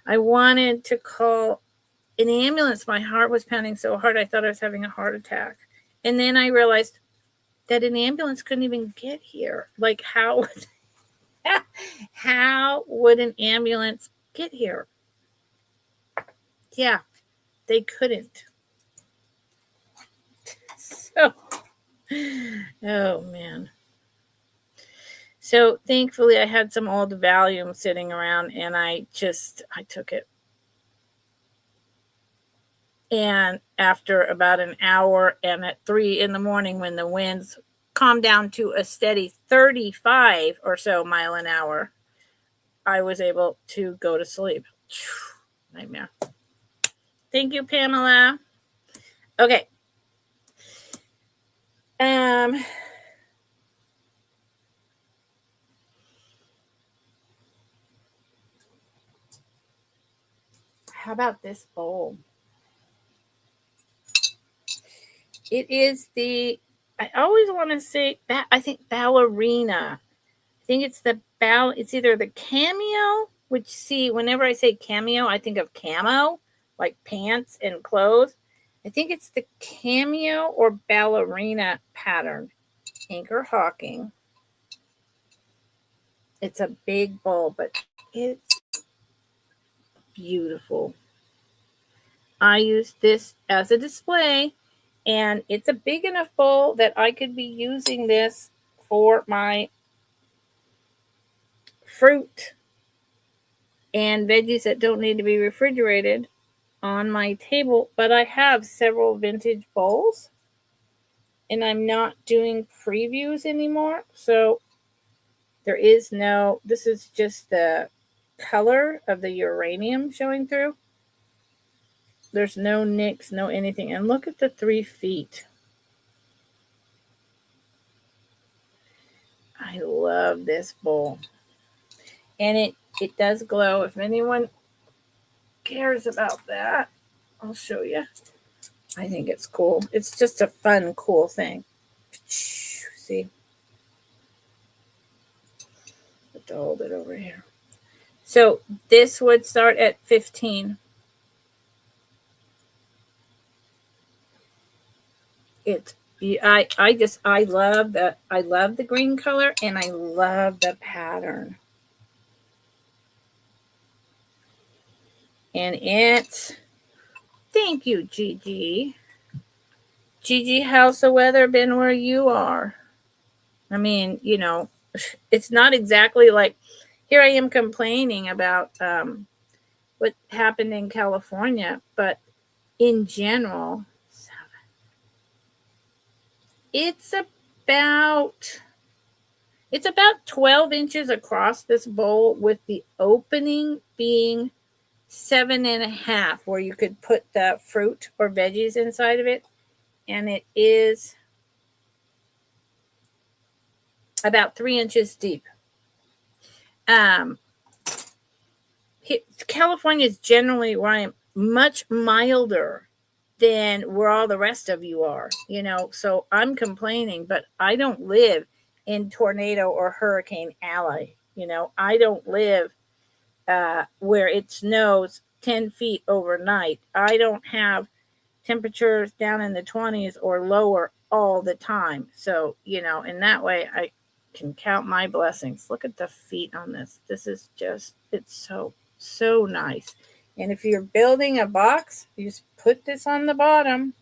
I wanted to call an ambulance. My heart was pounding so hard, I thought I was having a heart attack. And then I realized that an ambulance couldn't even get here. Like, how would an ambulance get here? Yeah, they couldn't. So, oh man. So thankfully I had some old Valium sitting around, and I took it. And after about an hour, and at 3 in the morning, when the winds calmed down to a steady 35 or so mile an hour, I was able to go to sleep. Nightmare. Thank you, Pamela. Okay. How about this bowl? It is I always want to say, I think ballerina. I think it's it's either the cameo, which, see, whenever I say cameo, I think of camo, like pants and clothes. I think it's the cameo or ballerina pattern. Anchor Hawking. It's a big bowl, but it's beautiful. I use this as a display, and it's a big enough bowl that I could be using this for my fruit and veggies that don't need to be refrigerated on my table. But I have several vintage bowls, and I'm not doing previews anymore. So there is no, this is just the color of the uranium showing through. There's no nicks, no anything. And look at the 3 feet. I love this bowl. And it does glow. If anyone cares about that, I'll show you. I think it's cool. It's just a fun, cool thing. See? I have to hold it over here. So this would start at 15. I love the green color, and I love the pattern. And it's, thank you, Gigi. Gigi, how's the weather been where you are? I mean, it's not exactly like, here I am complaining about what happened in California, but in general, it's about 12 inches across this bowl, with the opening being 7.5, where you could put the fruit or veggies inside of it. And it is about 3 inches deep. California is generally where I am much milder than where all the rest of you are, so I'm complaining, but I don't live in tornado or hurricane alley. I don't live where it snows 10 feet overnight. I don't have temperatures down in the 20s or lower all the time. So, in that way, I can count my blessings. Look at the feet on this. This is just, it's so nice. And if you're building a box, you just put this on the bottom,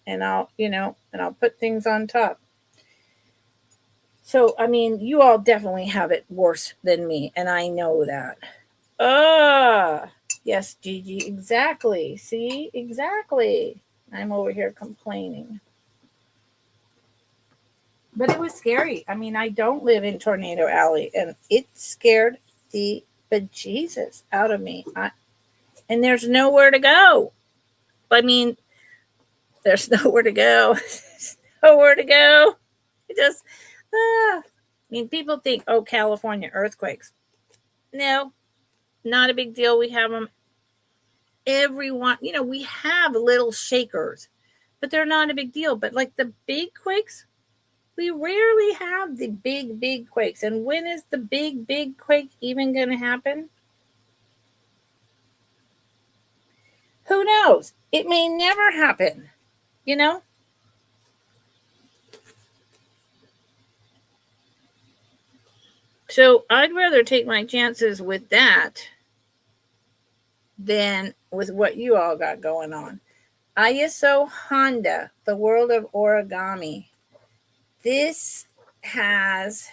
and I'll put things on top. So, I mean, you all definitely have it worse than me, and I know that. Yes, Gigi, exactly. See, exactly. I'm over here complaining. But it was scary. I mean, I don't live in Tornado Alley, and it scared the bejesus out of me. And there's nowhere to go. I mean, there's nowhere to go. There's nowhere to go. It just, I mean, people think, oh, California earthquakes. No, not a big deal. We have them. Everyone, we have little shakers, but they're not a big deal. But like the big quakes, we rarely have the big quakes. And when is the big quake even going to happen? Who knows? It may never happen, So I'd rather take my chances with that than with what you all got going on. ISO Honda, the world of origami. This has,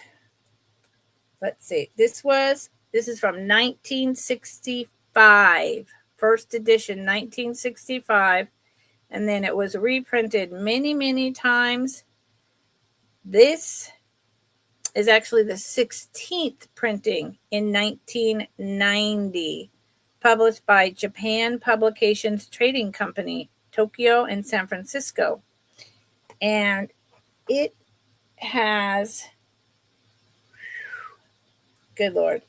let's see, this is from 1965, first edition, 1965, and then it was reprinted many times. This is actually the 16th printing in 1990, published by Japan Publications Trading Company, Tokyo and San Francisco. And it has, good Lord,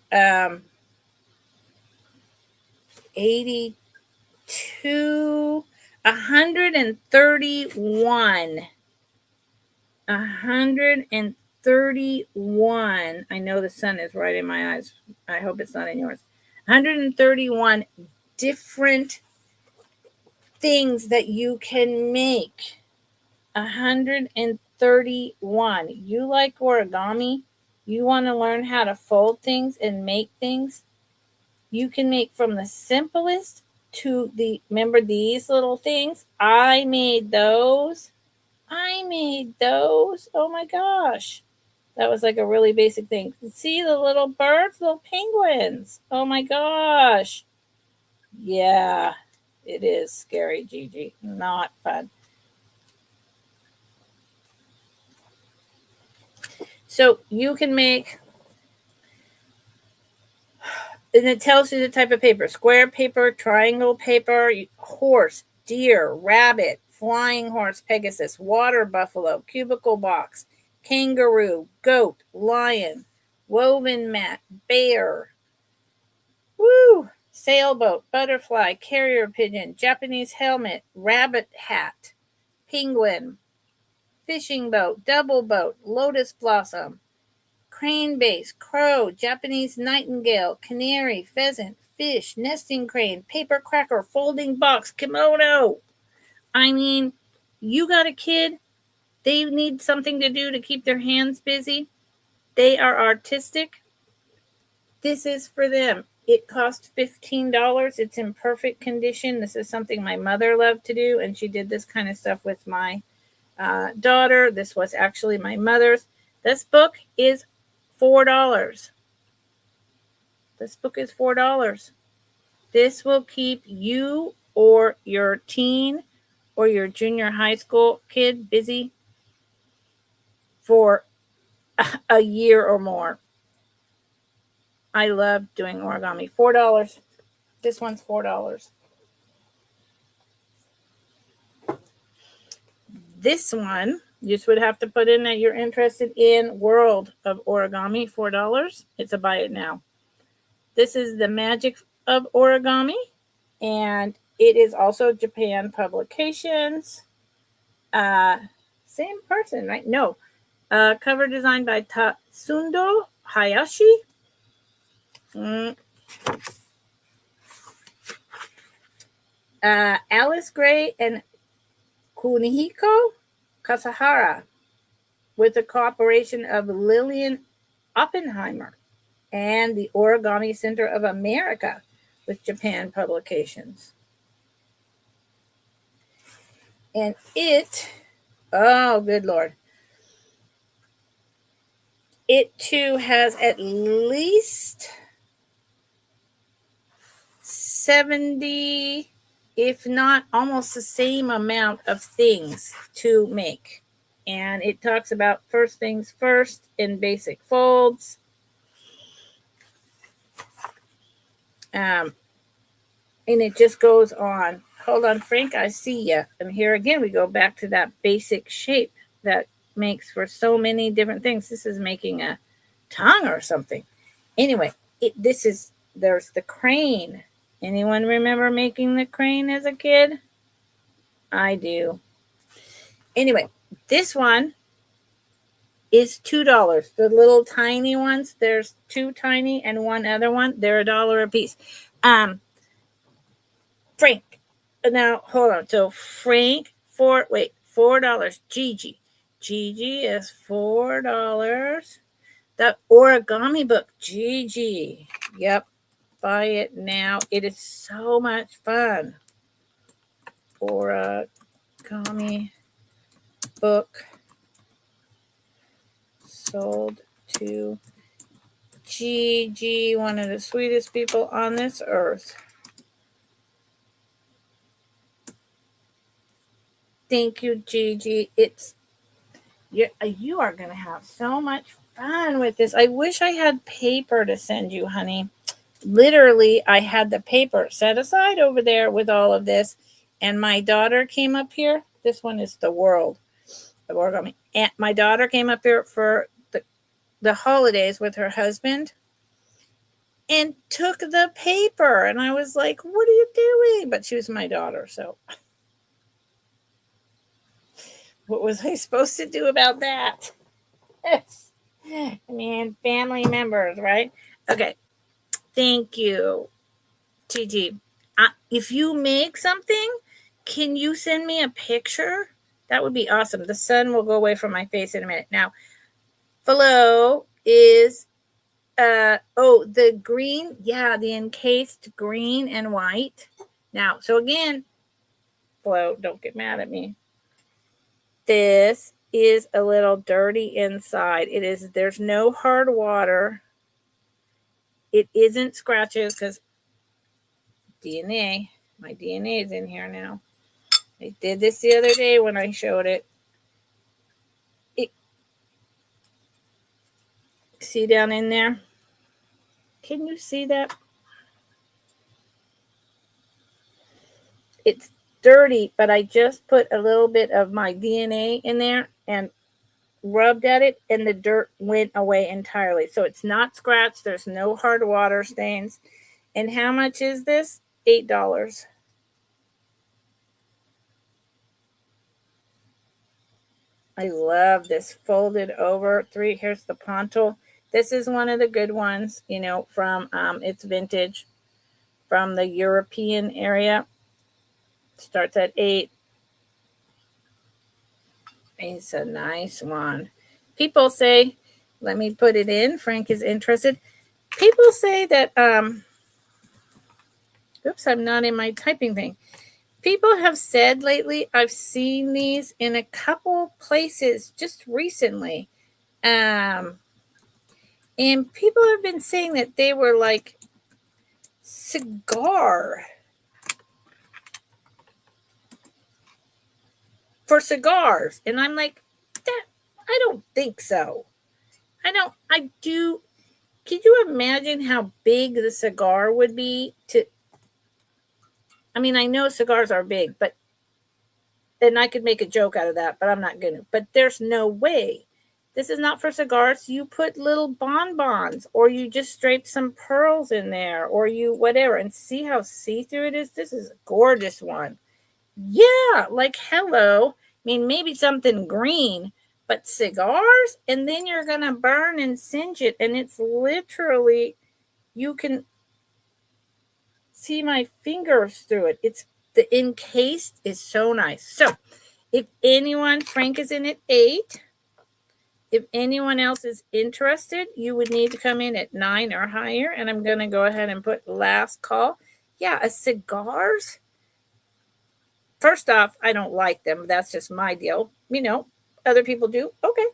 82, 131. 131. I know the sun is right in my eyes. I hope it's not in yours. 131 different things that you can make. 131. You like origami? You want to learn how to fold things and make things? You can make from the simplest to remember these little things? I made those. Oh my gosh. That was like a really basic thing. See the little birds, little penguins. Oh my gosh. Yeah, it is scary, Gigi. Not fun. So you can make, and it tells you the type of paper: square paper, triangle paper, horse, deer, rabbit, flying horse, Pegasus, water buffalo, cubicle box, kangaroo, goat, lion, woven mat, bear, woo, sailboat, butterfly, carrier pigeon, Japanese helmet, rabbit hat, penguin, fishing boat, double boat, lotus blossom, crane base, crow, Japanese nightingale, canary, pheasant, fish, nesting crane, paper cracker, folding box, kimono. I mean, you got a kid, they need something to do to keep their hands busy. They are artistic. This is for them. It cost $15. It's in perfect condition. This is something my mother loved to do, and she did this kind of stuff with my daughter. This was actually my mother's. This book is $4. This book is $4. This will keep you or your teen or your junior high school kid busy for a year or more. I love doing origami. $4. This one's $4. This one, you just would have to put in that you're interested in World of Origami, $4. It's a buy it now. This is The Magic of Origami, and it is also Japan Publications. Same person, right? No. Cover design by Tatsundo Hayashi. Alice Gray and Kunihiko Kasahara, with the cooperation of Lillian Oppenheimer and the Origami Center of America with Japan Publications. And it, oh, good Lord. It too has at least 70, if not almost the same amount of things to make. And it talks about first things first in basic folds. And it just goes on. Hold on, Frank, I see you. And here again, we go back to that basic shape that makes for so many different things. This is making a tongue or something. Anyway, there's the crane. Anyone remember making the crane as a kid? I do. Anyway, this one is $2. The little tiny ones, there's two tiny and one other one. They're $1 a piece. Frank, now hold on. So Frank, $4. Gigi is $4. The origami book, Gigi. Yep, buy it now. It is so much fun. Origami book sold to Gigi, one of the sweetest people on this earth. Thank you, Gigi. You are going to have so much fun with this. I wish I had paper to send you, honey. Literally, I had the paper set aside over there with all of this, and my daughter came up here. This one is the World of Origami. And my daughter came up here for the holidays with her husband and took the paper. And I was like, what are you doing? But she was my daughter, so what was I supposed to do about that? I mean, family members, right? Okay. Thank you, Gigi. If you make something, can you send me a picture? That would be awesome. The sun will go away from my face in a minute. Now, Flo is, the green. Yeah, the encased green and white. Now, so again, Flo, don't get mad at me. This is a little dirty inside. There's no hard water. It isn't scratches because DNA, my DNA is in here now. I did this the other day when I showed it. See down in there? Can you see that? It's dirty, but I just put a little bit of my DNA in there and rubbed at it, and the dirt went away entirely. So it's not scratched. There's no hard water stains. And how much is this? $8. I love this folded over three. Here's the poncho. This is one of the good ones, from it's vintage from the European area. Starts at 8. It's a nice one. People say, let me put it in. Frank is interested. People say that oops, I'm not in my typing thing. People have said lately, I've seen these in a couple places just recently. And people have been saying that they were like cigar for cigars. And I'm like, I don't think so. I do. Could you imagine how big the cigar would be I mean, I know cigars are big, and I could make a joke out of that, but I'm not going to. But there's no way. This is not for cigars. You put little bonbons, or you just drape some pearls in there, or you whatever, and see how see-through it is. This is a gorgeous one. Yeah, like hello. I mean, maybe something green, but cigars, and then you're going to burn and singe it, and it's literally, you can see my fingers through it. It's the encased is so nice. So if anyone, Frank is in at 8. If anyone else is interested, you would need to come in at 9 or higher. And I'm going to go ahead and put last call. Yeah, a cigars. First off, I don't like them. That's just my deal. Other people do. Okay.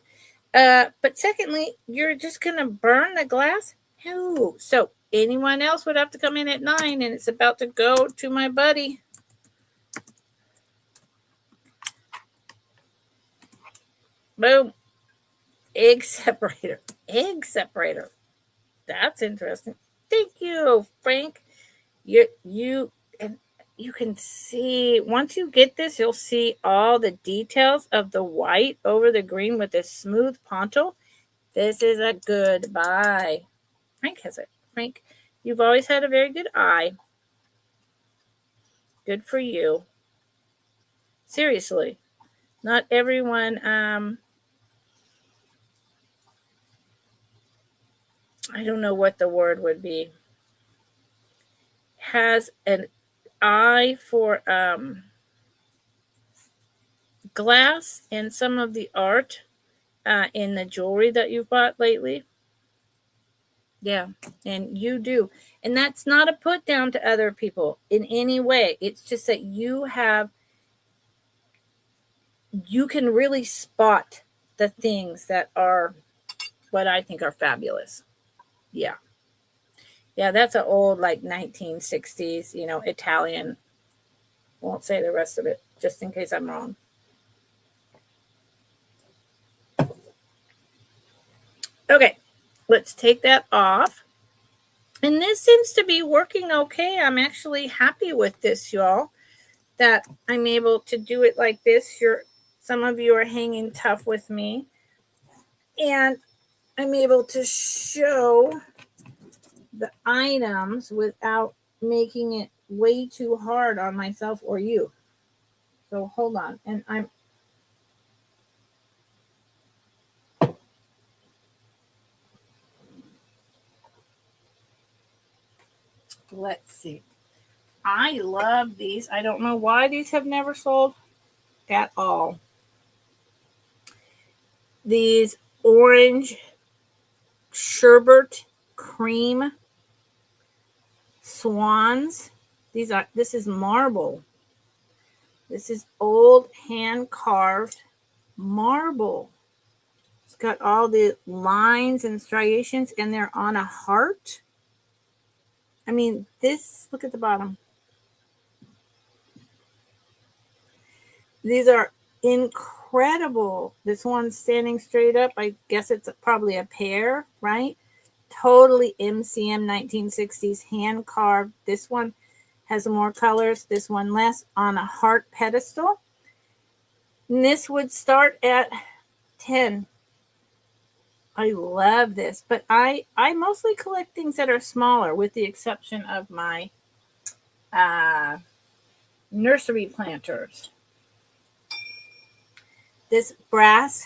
But secondly, you're just going to burn the glass? No. So anyone else would have to come in at 9, and it's about to go to my buddy. Boom. Egg separator. Egg separator. That's interesting. Thank you, Frank. And you can see, once you get this, you'll see all the details of the white over the green with this smooth poncho. This is a good buy. Frank has it. Frank, you've always had a very good eye. Good for you. Seriously. Not everyone, I don't know what the word would be, has an eye for glass and some of the art in the jewelry that you've bought lately. Yeah, and you do. And that's not a put down to other people in any way. It's just that you can really spot the things that are what I think are fabulous. Yeah. Yeah, that's an old, like 1960s, Italian. Won't say the rest of it, just in case I'm wrong. Okay, let's take that off. And this seems to be working okay. I'm actually happy with this, y'all, that I'm able to do it like this. Some of you are hanging tough with me. And I'm able to show the items without making it way too hard on myself or you. So hold on. And let's see. I love these. I don't know why these have never sold at all. These orange sherbet cream swans. This is marble. This is old hand carved marble. It's got all the lines and striations, and they're on a heart. I mean, look at the bottom. These are incredible. incredible. This one's standing straight up. I guess it's probably a pear, right? Totally MCM 1960s hand carved. This one has more colors, this one less, on a heart pedestal. And this would start at 10. I love this, but I mostly collect things that are smaller, with the exception of my nursery planters. This brass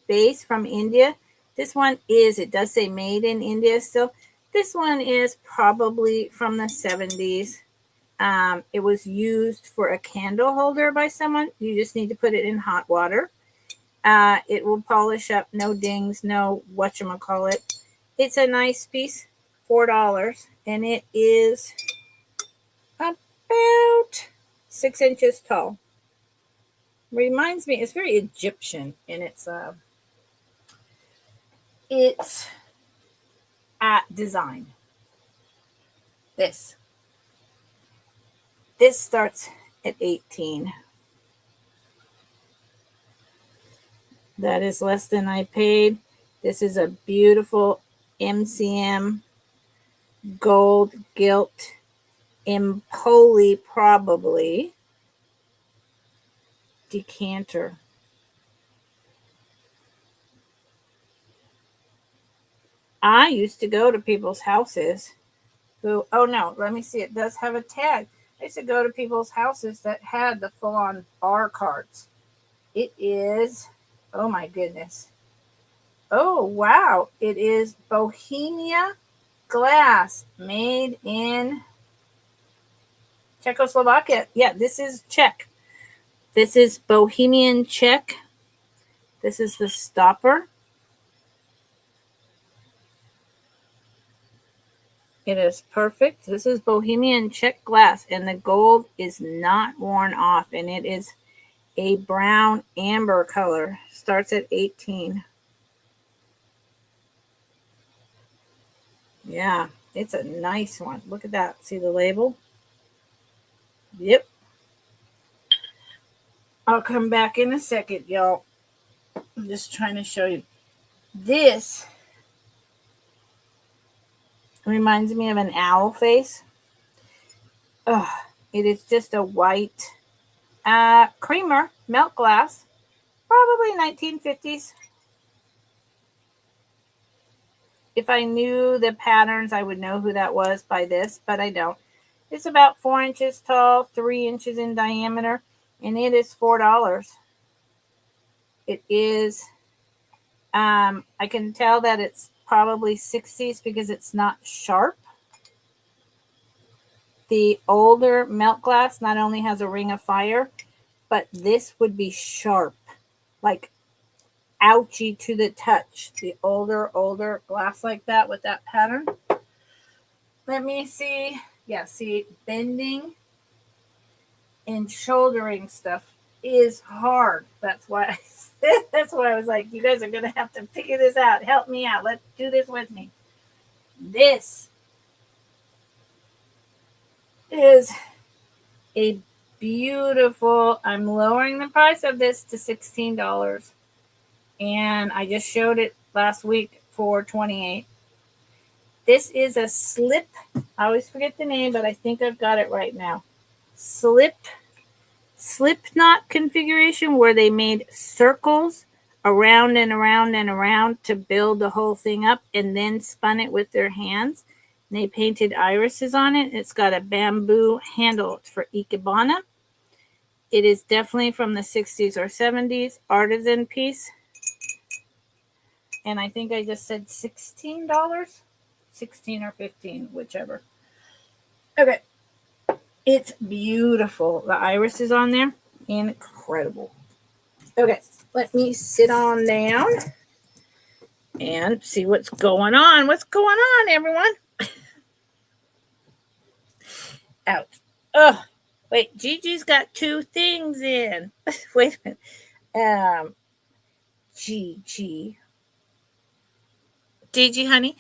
vase from India. This one it does say made in India still. This one is probably from the 70s. It was used for a candle holder by someone. You just need to put it in hot water. It will polish up, no dings, no whatchamacallit. It's a nice piece, $4, and it is about 6 inches tall. Reminds me, it's very Egyptian in its design. This starts at 18. That is less than I paid. This is a beautiful MCM gold gilt Empoli, probably, decanter. I used to go to people's houses who, oh no, let me see, it does have a tag. I used to go to people's houses that had the full-on bar carts. It is, oh my goodness. Oh, wow. It is Bohemia glass, made in Czechoslovakia. Yeah, this is Czech. This is Bohemian Czech. This is the stopper. It is perfect. This is Bohemian Czech glass, and the gold is not worn off, and it is a brown amber color. Starts at 18. Yeah, it's a nice one. Look at that. See the label? Yep. I'll come back in a second, y'all. I'm just trying to show you. This reminds me of an owl face. It is just a white creamer milk glass, probably 1950s. If I knew the patterns, I would know who that was by this, but I don't. It's about 4 inches tall, 3 inches in diameter, and it is $4. It is, I can tell that it's probably 60s because it's not sharp. The older milk glass not only has a ring of fire, but this would be sharp, like ouchy to the touch. The older glass like that with that pattern. Let me see. Yeah, see, bending and shouldering stuff is hard. That's why I was like, you guys are gonna have to figure this out. Help me out. Let's do this with me. This is a beautiful, I'm lowering the price of this to $16. And I just showed it last week for $28. This is a slip. I always forget the name, but I think I've got it right now. Slip knot configuration, where they made circles around and around and around to build the whole thing up, and then spun it with their hands. And they painted irises on it. It's got a bamboo handle. It's for ikebana. It is definitely from the 60s or 70s. Artisan piece. And I think I just said $16. 16 or 15, whichever. Okay. It's beautiful. The iris is on there. Incredible. Okay. Let me sit on down and see what's going on. What's going on, everyone? Ouch. Oh, wait. Gigi's got 2 things in. Wait a minute. Gigi, honey.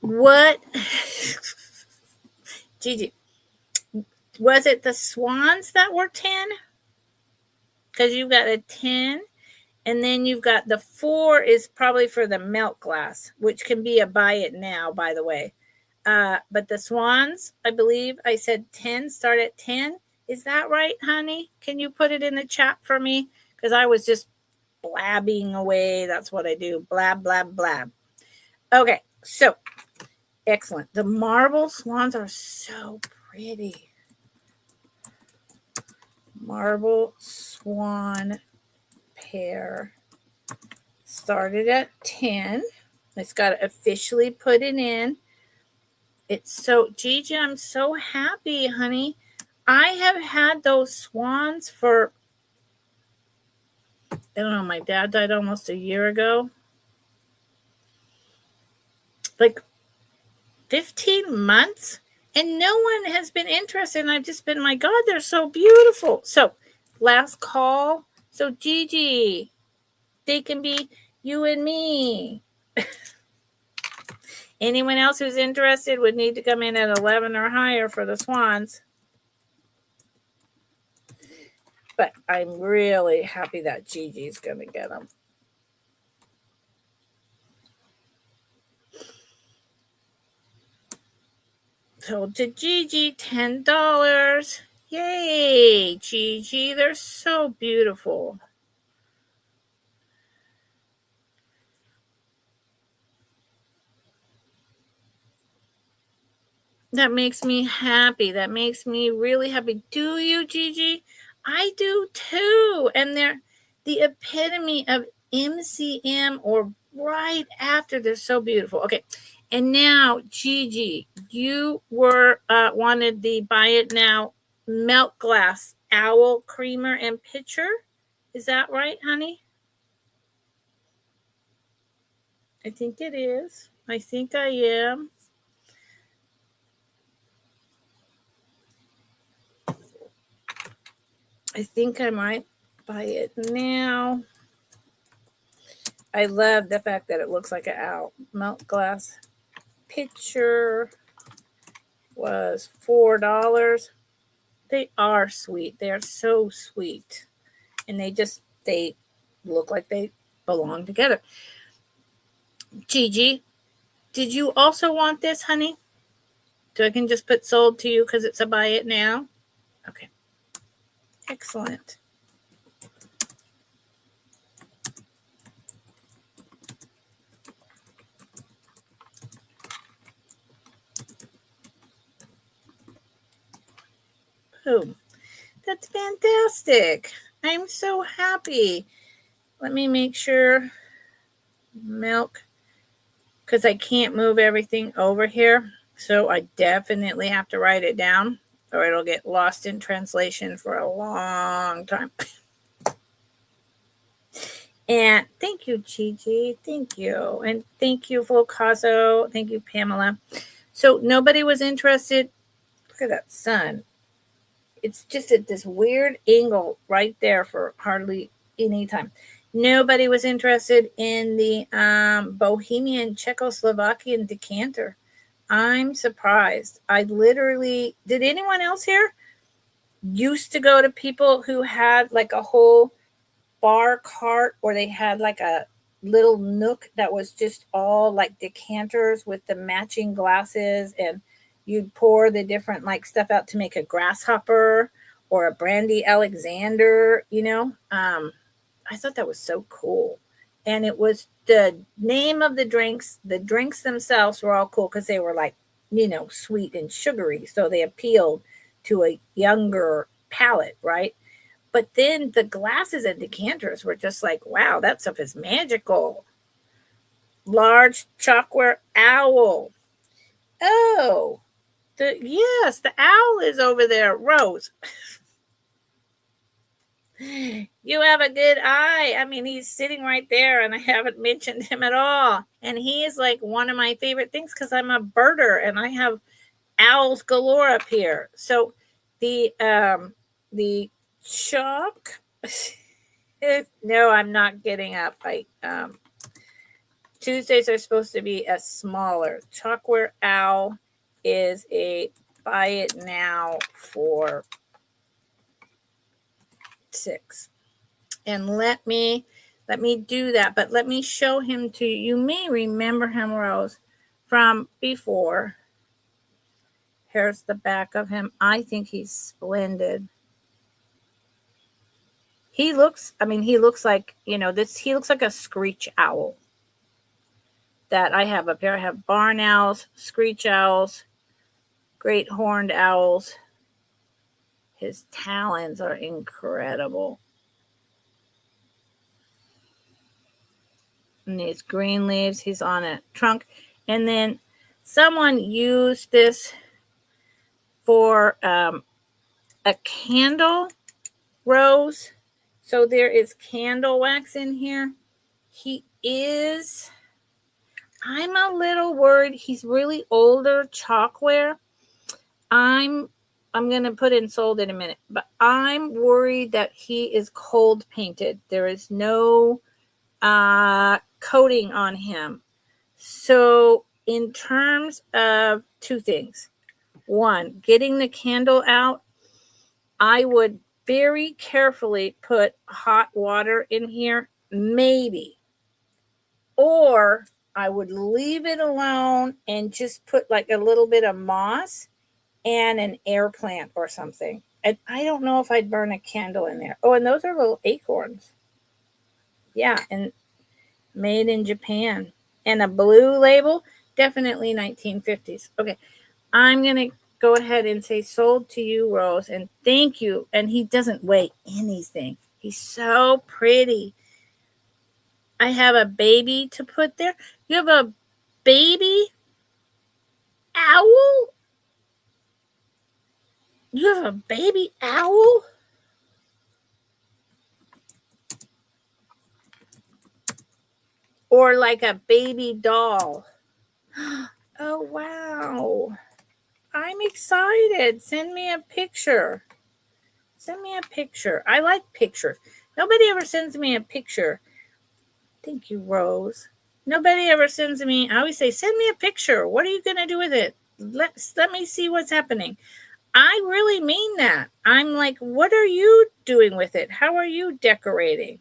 What? Gigi, was it the swans that were 10? because you've got a 10, and then you've got the 4 is probably for the milk glass, which can be a buy it now, by the way. But the swans, I believe I said 10, start at 10. Is that right, honey? Can you put it in the chat for me? Because I was just blabbing away. That's what I do. Blab, blab, blab. Okay, so excellent. The marble swans are so pretty. Marble swan pair started at 10. It's got to officially put it in. It's so, Gigi, I'm so happy, honey. I have had those swans for, I don't know, my dad died almost a year ago. Like 15 months, and no one has been interested. And I've just been, my God, they're so beautiful. So last call. So Gigi, they can be you and me. Anyone else who's interested would need to come in at 11 or higher for the swans. But I'm really happy that Gigi's going to get them. So to Gigi, $10. Yay, Gigi. They're so beautiful. That makes me happy. That makes me really happy. Do you, Gigi? I do too. And they're the epitome of MCM or right after. They're so beautiful. Okay. And now, Gigi, you were wanted the buy it now milk glass owl creamer and pitcher. Is that right, honey? I think it is. I think I am. I think I might buy it now. I love the fact that it looks like an owl. Milk glass pitcher was $4. They are sweet. They are so sweet. And they look like they belong together. Gigi, did you also want this, honey? So I can just put sold to you because it's a buy it now? Okay. Excellent. Boom. That's fantastic. I'm so happy. Let me make sure. Milk. Because I can't move everything over here. So I definitely have to write it down or it'll get lost in translation for a long time. And thank you, Gigi. Thank you. And thank you, Volcaso. Thank you, Pamela. So nobody was interested. Look at that sun. It's just at this weird angle right there for hardly any time. Nobody was interested in the Bohemian Czechoslovakian decanter. I'm surprised. I literally, did anyone else here used to go to people who had like a whole bar cart or they had like a little nook that was just all like decanters with the matching glasses, and you'd pour the different like stuff out to make a grasshopper or a brandy Alexander, I thought that was so cool. And it was the name of the drinks themselves were all cool because they were like, sweet and sugary. So they appealed to a younger palate, right? But then the glasses and decanters were just like, wow, that stuff is magical. Large chalkware owl. Oh, the owl is over there, Rose. You have a good eye. I mean, he's sitting right there, and I haven't mentioned him at all. And he is like one of my favorite things because I'm a birder, and I have owls galore up here. So the chalk. No, I'm not getting up. Tuesdays are supposed to be a smaller. Chalkware owl is a buy it now for $6. And let me do that, but let me show him to you. You may remember him, Rose, from before. Here's the back of him. I think he's splendid. He looks like, he looks like a screech owl that I have up here. I have barn owls, screech owls, great horned owls. His talons are incredible. And these green leaves, he's on a trunk. And then someone used this for a candle, Rose. So there is candle wax in here. I'm a little worried. He's really older chalkware. I'm going to put in sold in a minute, but I'm worried that he is cold painted. There is no coating on him. So in terms of two things, one, getting the candle out, I would very carefully put hot water in here, maybe, or I would leave it alone and just put like a little bit of moss and an air plant or something. And I don't know if I'd burn a candle in there. Oh, and those are little acorns. Yeah, and made in Japan. And a blue label, definitely 1950s. Okay, I'm going to go ahead and say sold to you, Rose, and thank you. And he doesn't weigh anything. He's so pretty. I have a baby to put there. You have a baby owl? You have a baby owl? Or like a baby doll? Oh, wow. I'm excited. Send me a picture. Send me a picture. I like pictures. Nobody ever sends me a picture. Thank you, Rose. Nobody ever sends me. I always say, send me a picture. What are you going to do with it? Let me see what's happening. I really mean that. I'm like, what are you doing with it? How are you decorating?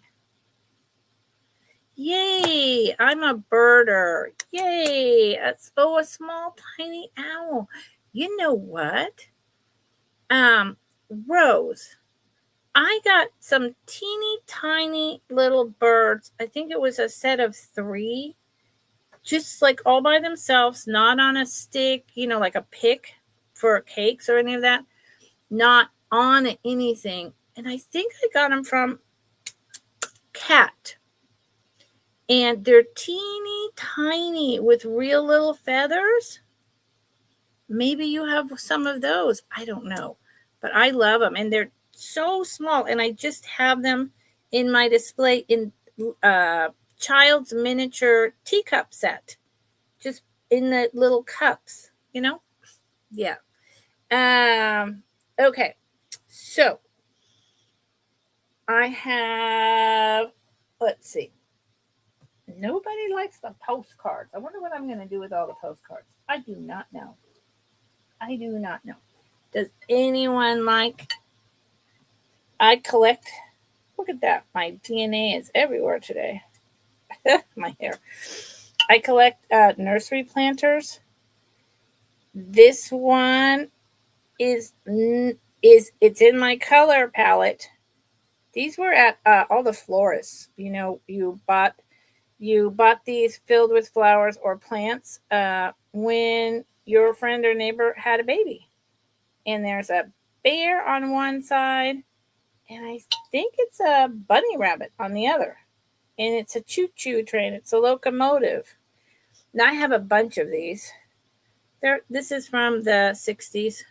Yay, I'm a birder. Yay. A small, tiny owl. You know what? Rose, I got some teeny tiny little birds. I think it was a set of 3, just like all by themselves, not on a stick, like a pick for cakes or any of that, not on anything. And I think I got them from Cat. And they're teeny tiny with real little feathers. Maybe you have some of those. I don't know. But I love them. And they're so small. And I just have them in my display in child's miniature teacup set. Just in the little cups, Yeah. Okay. So I have, let's see. Nobody likes the postcards. I wonder what I'm going to do with all the postcards. I do not know. Does anyone like? I collect. Look at that. My DNA is everywhere today. My hair. I collect nursery planters. This one is it's in my color palette. These were at all the florists. You bought these filled with flowers or plants when your friend or neighbor had a baby. And there's a bear on one side, and I think it's a bunny rabbit on the other. And it's a choo-choo train. It's a locomotive. Now I have a bunch of these. This is from the 60s.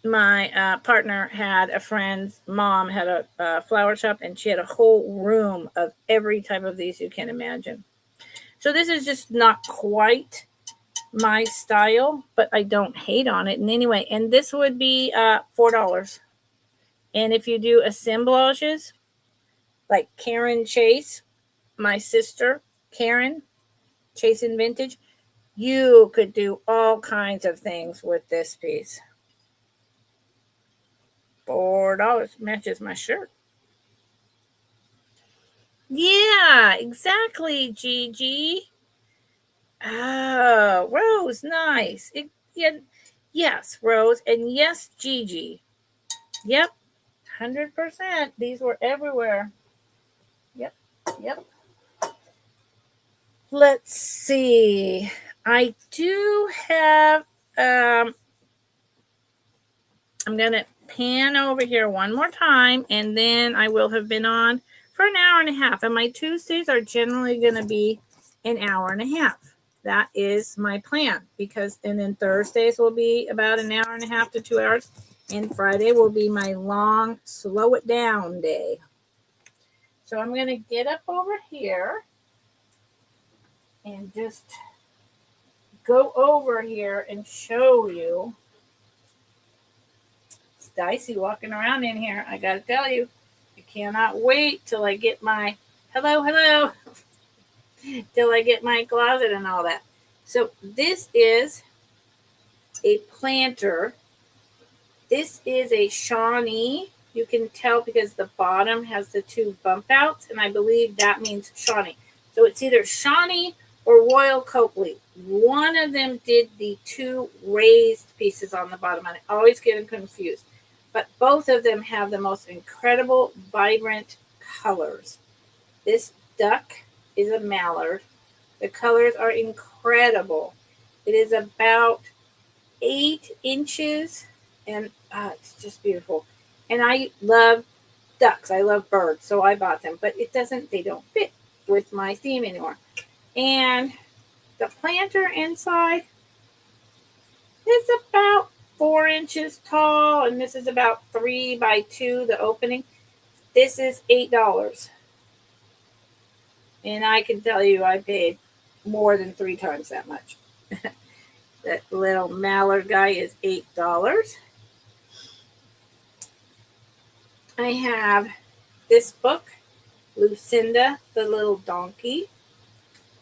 My partner had a friend's mom had a flower shop, and she had a whole room of every type of these you can imagine. So this is just not quite my style, but I don't hate on it in any way. And this would be $4. And if you do assemblages, like Karen Chase, my sister, Karen Chase in Vintage, you could do all kinds of things with this piece. $4 matches my shirt. Yeah, exactly, Gigi. Oh, Rose, nice. Yes, Rose, and yes, Gigi. Yep, 100%. These were everywhere. Yep, yep. Let's see. I do have, I'm going to pan over here one more time, and then I will have been on for an hour and a half. And my Tuesdays are generally going to be an hour and a half. That is my plan, and then Thursdays will be about an hour and a half to 2 hours, and Friday will be my long, slow it down day. So I'm going to get up over here and just go over here and show you. It's dicey walking around in here, I got to tell you. I cannot wait till I get my, hello, till I get my closet and all that. So this is a planter. This is a Shawnee. You can tell because the bottom has the two bump outs, and I believe that means Shawnee. So it's either Shawnee or Royal Copley. One of them did the two raised pieces on the bottom, and I always get them confused. But both of them have the most incredible, vibrant colors. This duck is a mallard. The colors are incredible. It is about 8 inches, and it's just beautiful. And I love ducks. I love birds, so I bought them. But they don't fit with my theme anymore. And the planter inside is about 4 inches tall, and this is about 3 by 2, the opening. This is $8. And I can tell you I paid more than 3 times that much. That little mallard guy is $8. I have this book, Lucinda, the Little Donkey.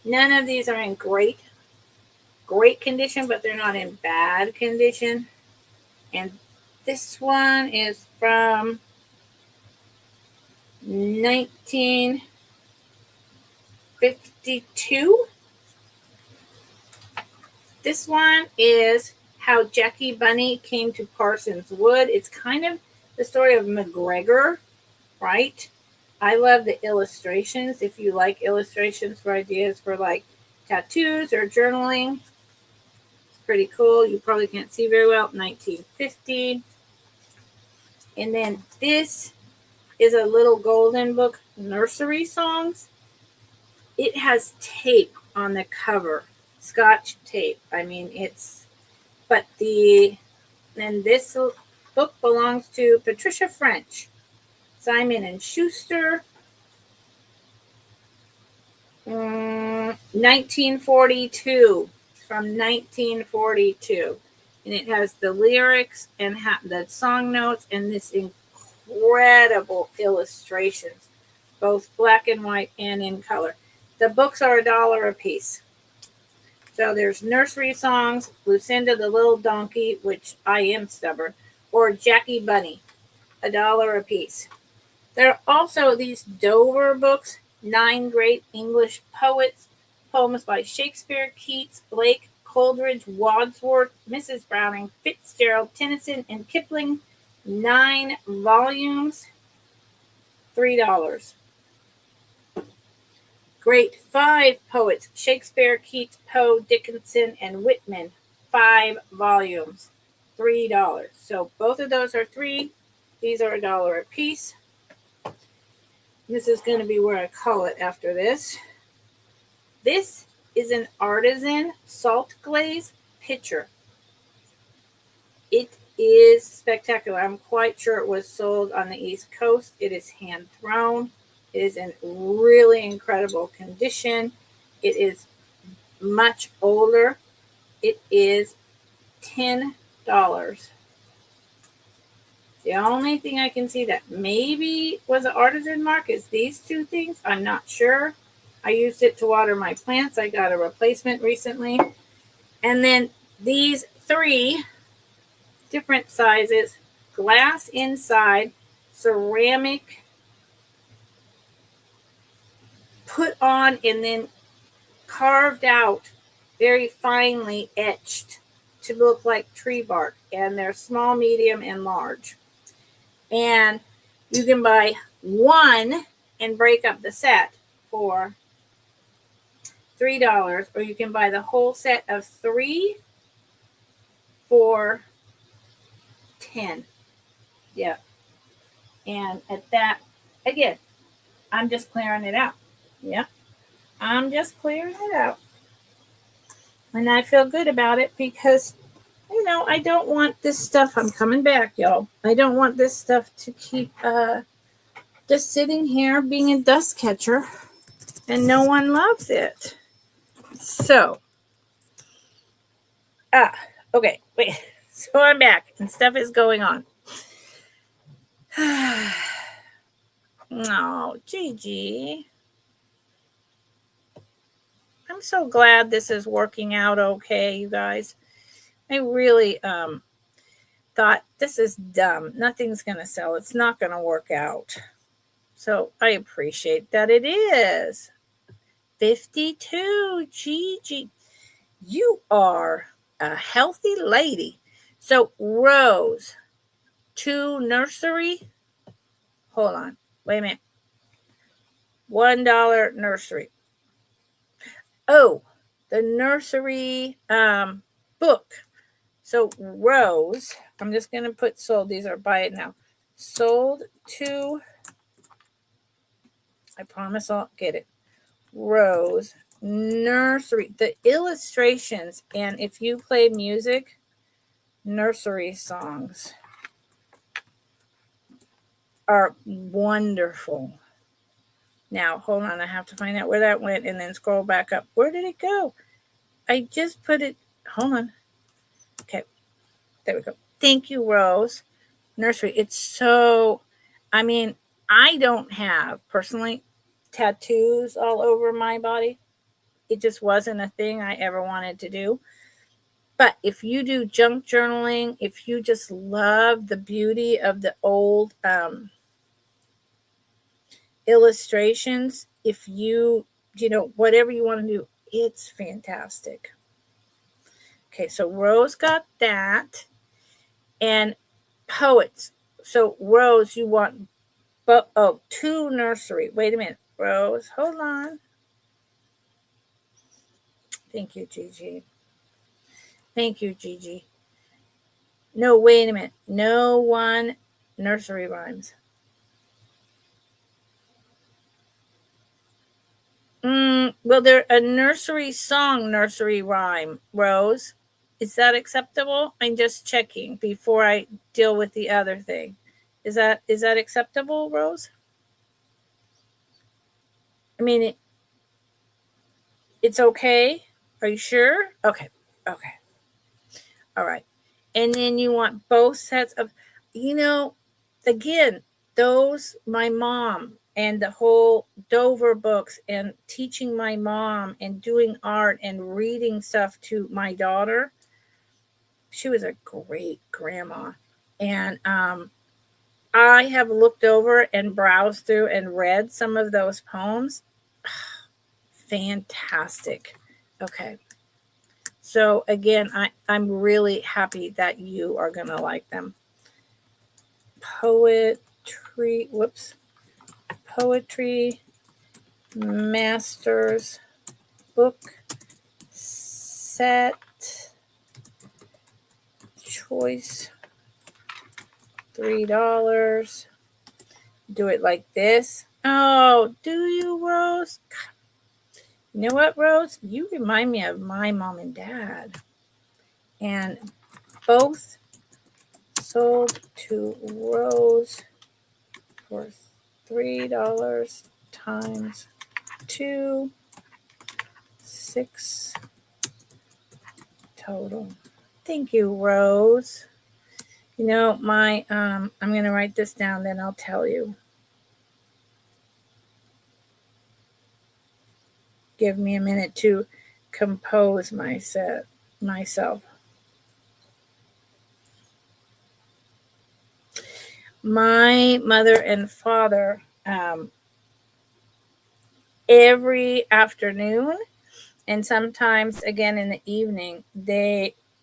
None of these are in great condition, but they're not in bad condition. And this one is from 1952. This one is How Jackie Bunny Came to Parsons Wood. It's kind of the story of McGregor, right? I love the illustrations. If you like illustrations for ideas for like tattoos or journaling, it's pretty cool. You probably can't see very well. 1950. And then this is a little golden book, Nursery Songs. It has tape on the cover, Scotch tape. I mean, and this book belongs to Patricia French, Simon and Schuster, 1942, from 1942. And it has the lyrics and the song notes and this incredible illustrations, both black and white and in color. The books are $1 a piece. So there's Nursery Songs, Lucinda the Little Donkey, which I am stubborn, or Jackie Bunny, $1 a piece. There are also these Dover books, 9 Great English Poets, poems by Shakespeare, Keats, Blake, Coleridge, Wadsworth, Mrs. Browning, Fitzgerald, Tennyson, and Kipling, 9 volumes, $3. Great 5 poets, Shakespeare, Keats, Poe, Dickinson, and Whitman, 5 volumes, $3. So both of those are 3. These are $1 a piece. This is going to be where I call it after this. This is an artisan salt glaze pitcher. It is spectacular. I'm quite sure it was sold on the East Coast. It is hand thrown. It is in really incredible condition. It is much older. It is $10. The only thing I can see that maybe was an artisan mark is these 2 things. I'm not sure. I used it to water my plants. I got a replacement recently. And then these 3 different sizes glass inside, ceramic put on and then carved out, very finely etched to look like tree bark. And they're small, medium, and large. And you can buy one and break up the set for $3, or you can buy the whole set of 3 for 10. Yeah. And at that, again, I'm just clearing it out. Yeah. I'm just clearing it out. And I feel good about it because, I don't want this stuff. I'm coming back, y'all. I don't want this stuff to keep just sitting here being a dust catcher and no one loves it. So, okay, wait. So I'm back and stuff is going on. Oh, Gigi. I'm so glad this is working out okay, you guys. I really thought this is dumb. Nothing's going to sell. It's not going to work out. So I appreciate that it is. 52, Gigi. You are a healthy lady. So Rose, 2 nursery. Hold on. Wait a minute. $1 nursery. Oh, the nursery book. So Rose, I'm just going to put sold. These are buy it now. Sold to, I promise I'll get it. Rose nursery. The illustrations, and if you play music, nursery songs are wonderful. Now, hold on. I have to find out where that went and then scroll back up. Where did it go? I just put it. Hold on. Okay. There we go. Thank you, Rose. Nursery. It's so, I don't have, personally, tattoos all over my body. It just wasn't a thing I ever wanted to do. But if you do junk journaling, if you just love the beauty of the old illustrations, if you, whatever you want to do, it's fantastic. Okay, so Rose got that. And poets. So Rose, you want 2 nursery. Wait a minute. Rose, hold on. Thank you, Gigi. Thank you, Gigi. No, wait a minute. No 1 nursery rhymes. Well, they're a nursery song, nursery rhyme, Rose. Is that acceptable? I'm just checking before I deal with the other thing. Is that acceptable, Rose? It's okay. Are you sure? Okay. All right. And then you want both sets of, again, those, my mom and the whole Dover books and teaching my mom and doing art and reading stuff to my daughter. She was a great grandma. And I have looked over and browsed through and read some of those poems. Fantastic. Okay. So again, I'm really happy that you are going to like them. Poetry Masters book set choice, $3. Do it like this. Oh, do you, Rose? You know what, Rose? You remind me of my mom and dad. And both sold to Rose for $3 times 2, 6 total. Thank you, Rose. My I'm going to write this down, then I'll tell you. Give me a minute to compose myself. My mother and father, every afternoon and sometimes again in the evening,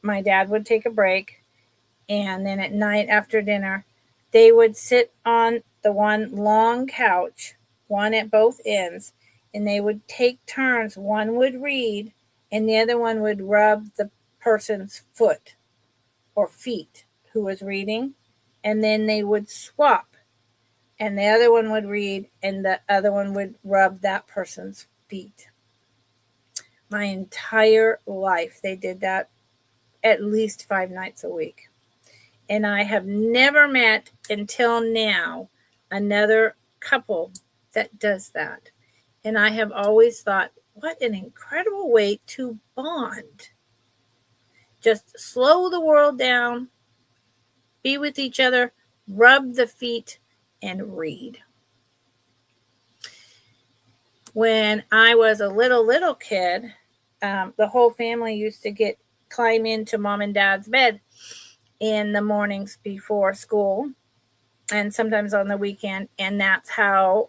my dad would take a break, and then at night after dinner, they would sit on the one long couch, one at both ends, and they would take turns. One would read, and the other one would rub the person's foot or feet who was reading, and then they would swap, and the other one would read, and the other one would rub that person's feet. My entire life, they did that at least 5 nights a week. And I have never met until now another couple that does that. And I have always thought, what an incredible way to bond. Just slow the world down, be with each other, rub the feet, and read. When I was a little kid, the whole family used to climb into mom and dad's bed in the mornings before school, and sometimes on the weekend. And that's how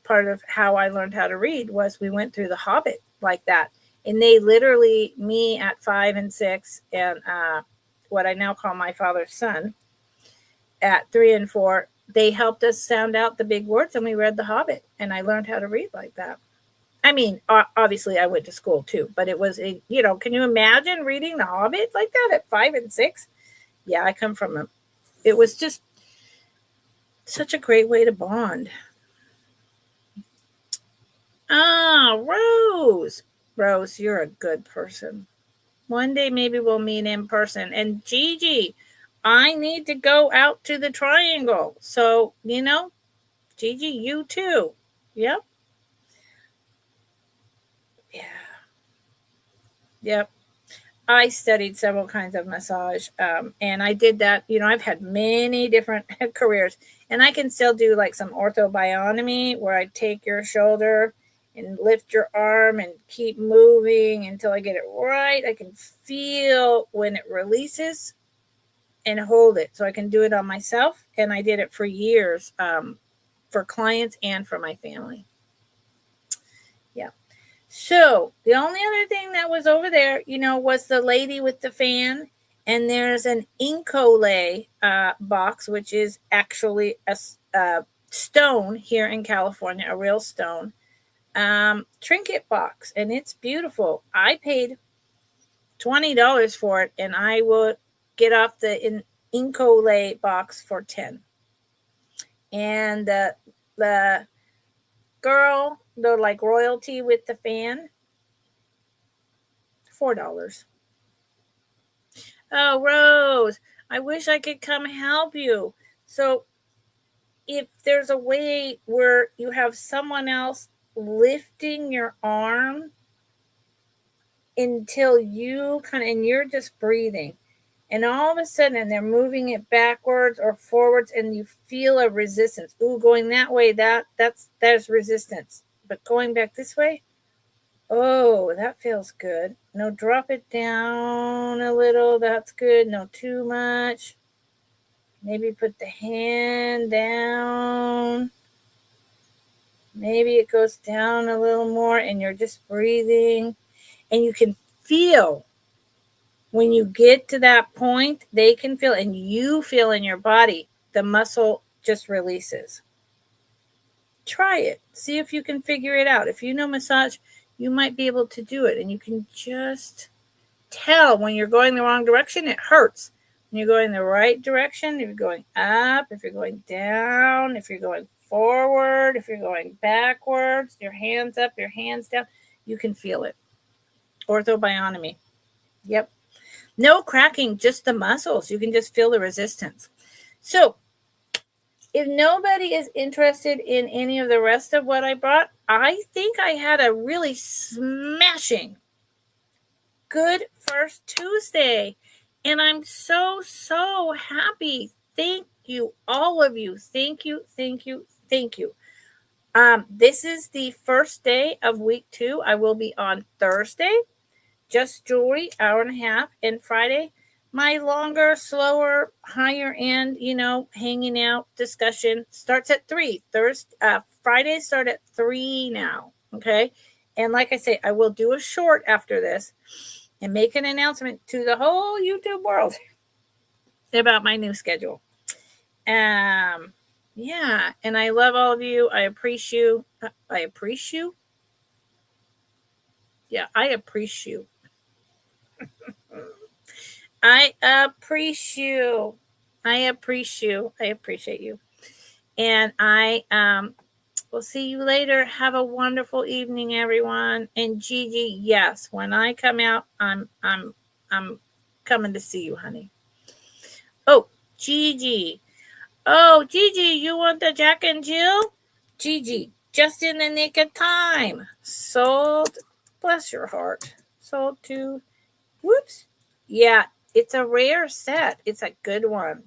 part of how I learned how to read was we went through The Hobbit like that. And they literally, me at 5 and 6, and what I now call my father's son at 3 and 4, they helped us sound out the big words, and we read The Hobbit, and I learned how to read like that. I mean, obviously I went to school too, but it was, can you imagine reading The Hobbit like that at 5 and 6? Yeah, I come from it was just such a great way to bond. Rose. Rose, you're a good person. One day maybe we'll meet in person. And Gigi, I need to go out to the triangle. So, Gigi, you too. Yep. Yeah. Yep. I studied several kinds of massage, and I did that. I've had many different careers, and I can still do like some orthobionomy where I take your shoulder and lift your arm and keep moving until I get it right. I can feel when it releases and hold it. So I can do it on myself, and I did it for years for clients and for my family. Yeah. So the only other thing that was over there, was the lady with the fan. And there's an Incolay box, which is actually a stone here in California, a real stone trinket box. And it's beautiful. I paid $20 for it, and I will get off the Incolay box for $10. And the girl, the like royalty with the fan, $4. Oh, Rose, I wish I could come help you. So if there's a way where you have someone else lifting your arm until you and you're just breathing, and all of a sudden they're moving it backwards or forwards, and you feel a resistance. Ooh, going that way, there's resistance. But going back this way, oh, that feels good. No, drop it down a little. That's good. No, too much. Maybe put the hand down. Maybe it goes down a little more, and you're just breathing. And you can feel when you get to that point, they can feel, and you feel in your body, the muscle just releases. Try it. See if you can figure it out. If you know massage, you might be able to do it, and you can just tell when you're going the wrong direction. It hurts. When you're going the right direction, if you're going up, if you're going down, if you're going forward, if you're going backwards, your hands up, your hands down, you can feel it. Orthobionomy. Yep. No cracking, just the muscles. You can just feel the resistance. So if nobody is interested in any of the rest of what I brought, I think I had a really smashing good first Tuesday. And I'm so, so happy. Thank you, all of you. Thank you, thank you, thank you. This is the first day of week 2. I will be on Thursday, just jewelry, hour and a half, and Friday, My longer, slower, higher end, hanging out discussion starts at 3. Fridays start at 3 now. Okay. And like I say, I will do a short after this and make an announcement to the whole YouTube world about my new schedule. Yeah, and I love all of you. I appreciate you. I appreciate you. Yeah, I appreciate you. I appreciate you. I appreciate you. I appreciate you. And I will see you later. Have a wonderful evening, everyone. And Gigi, yes, when I come out, I'm coming to see you, honey. Oh, Gigi. Oh, Gigi, you want the Jack and Jill? Gigi, just in the nick of time. Sold. Bless your heart. Sold to. Whoops. Yeah, it's a rare set. It's a good one.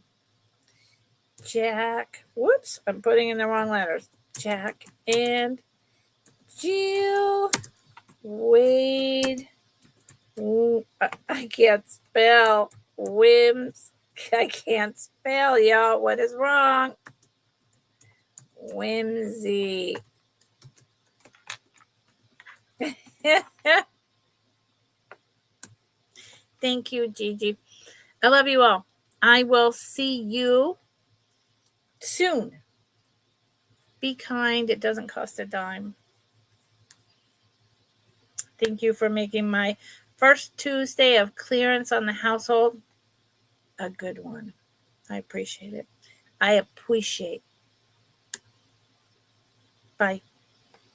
Jack. Whoops. I'm putting in the wrong letters. Jack and Jill. Wade. I can't spell. Whims. I can't spell, y'all. What is wrong? Whimsy. Thank you, Gigi. I love you all. I will see you soon. Be kind. It doesn't cost a dime. Thank you for making my first Tuesday of clearance on the household a good one. I appreciate it. I appreciate. Bye.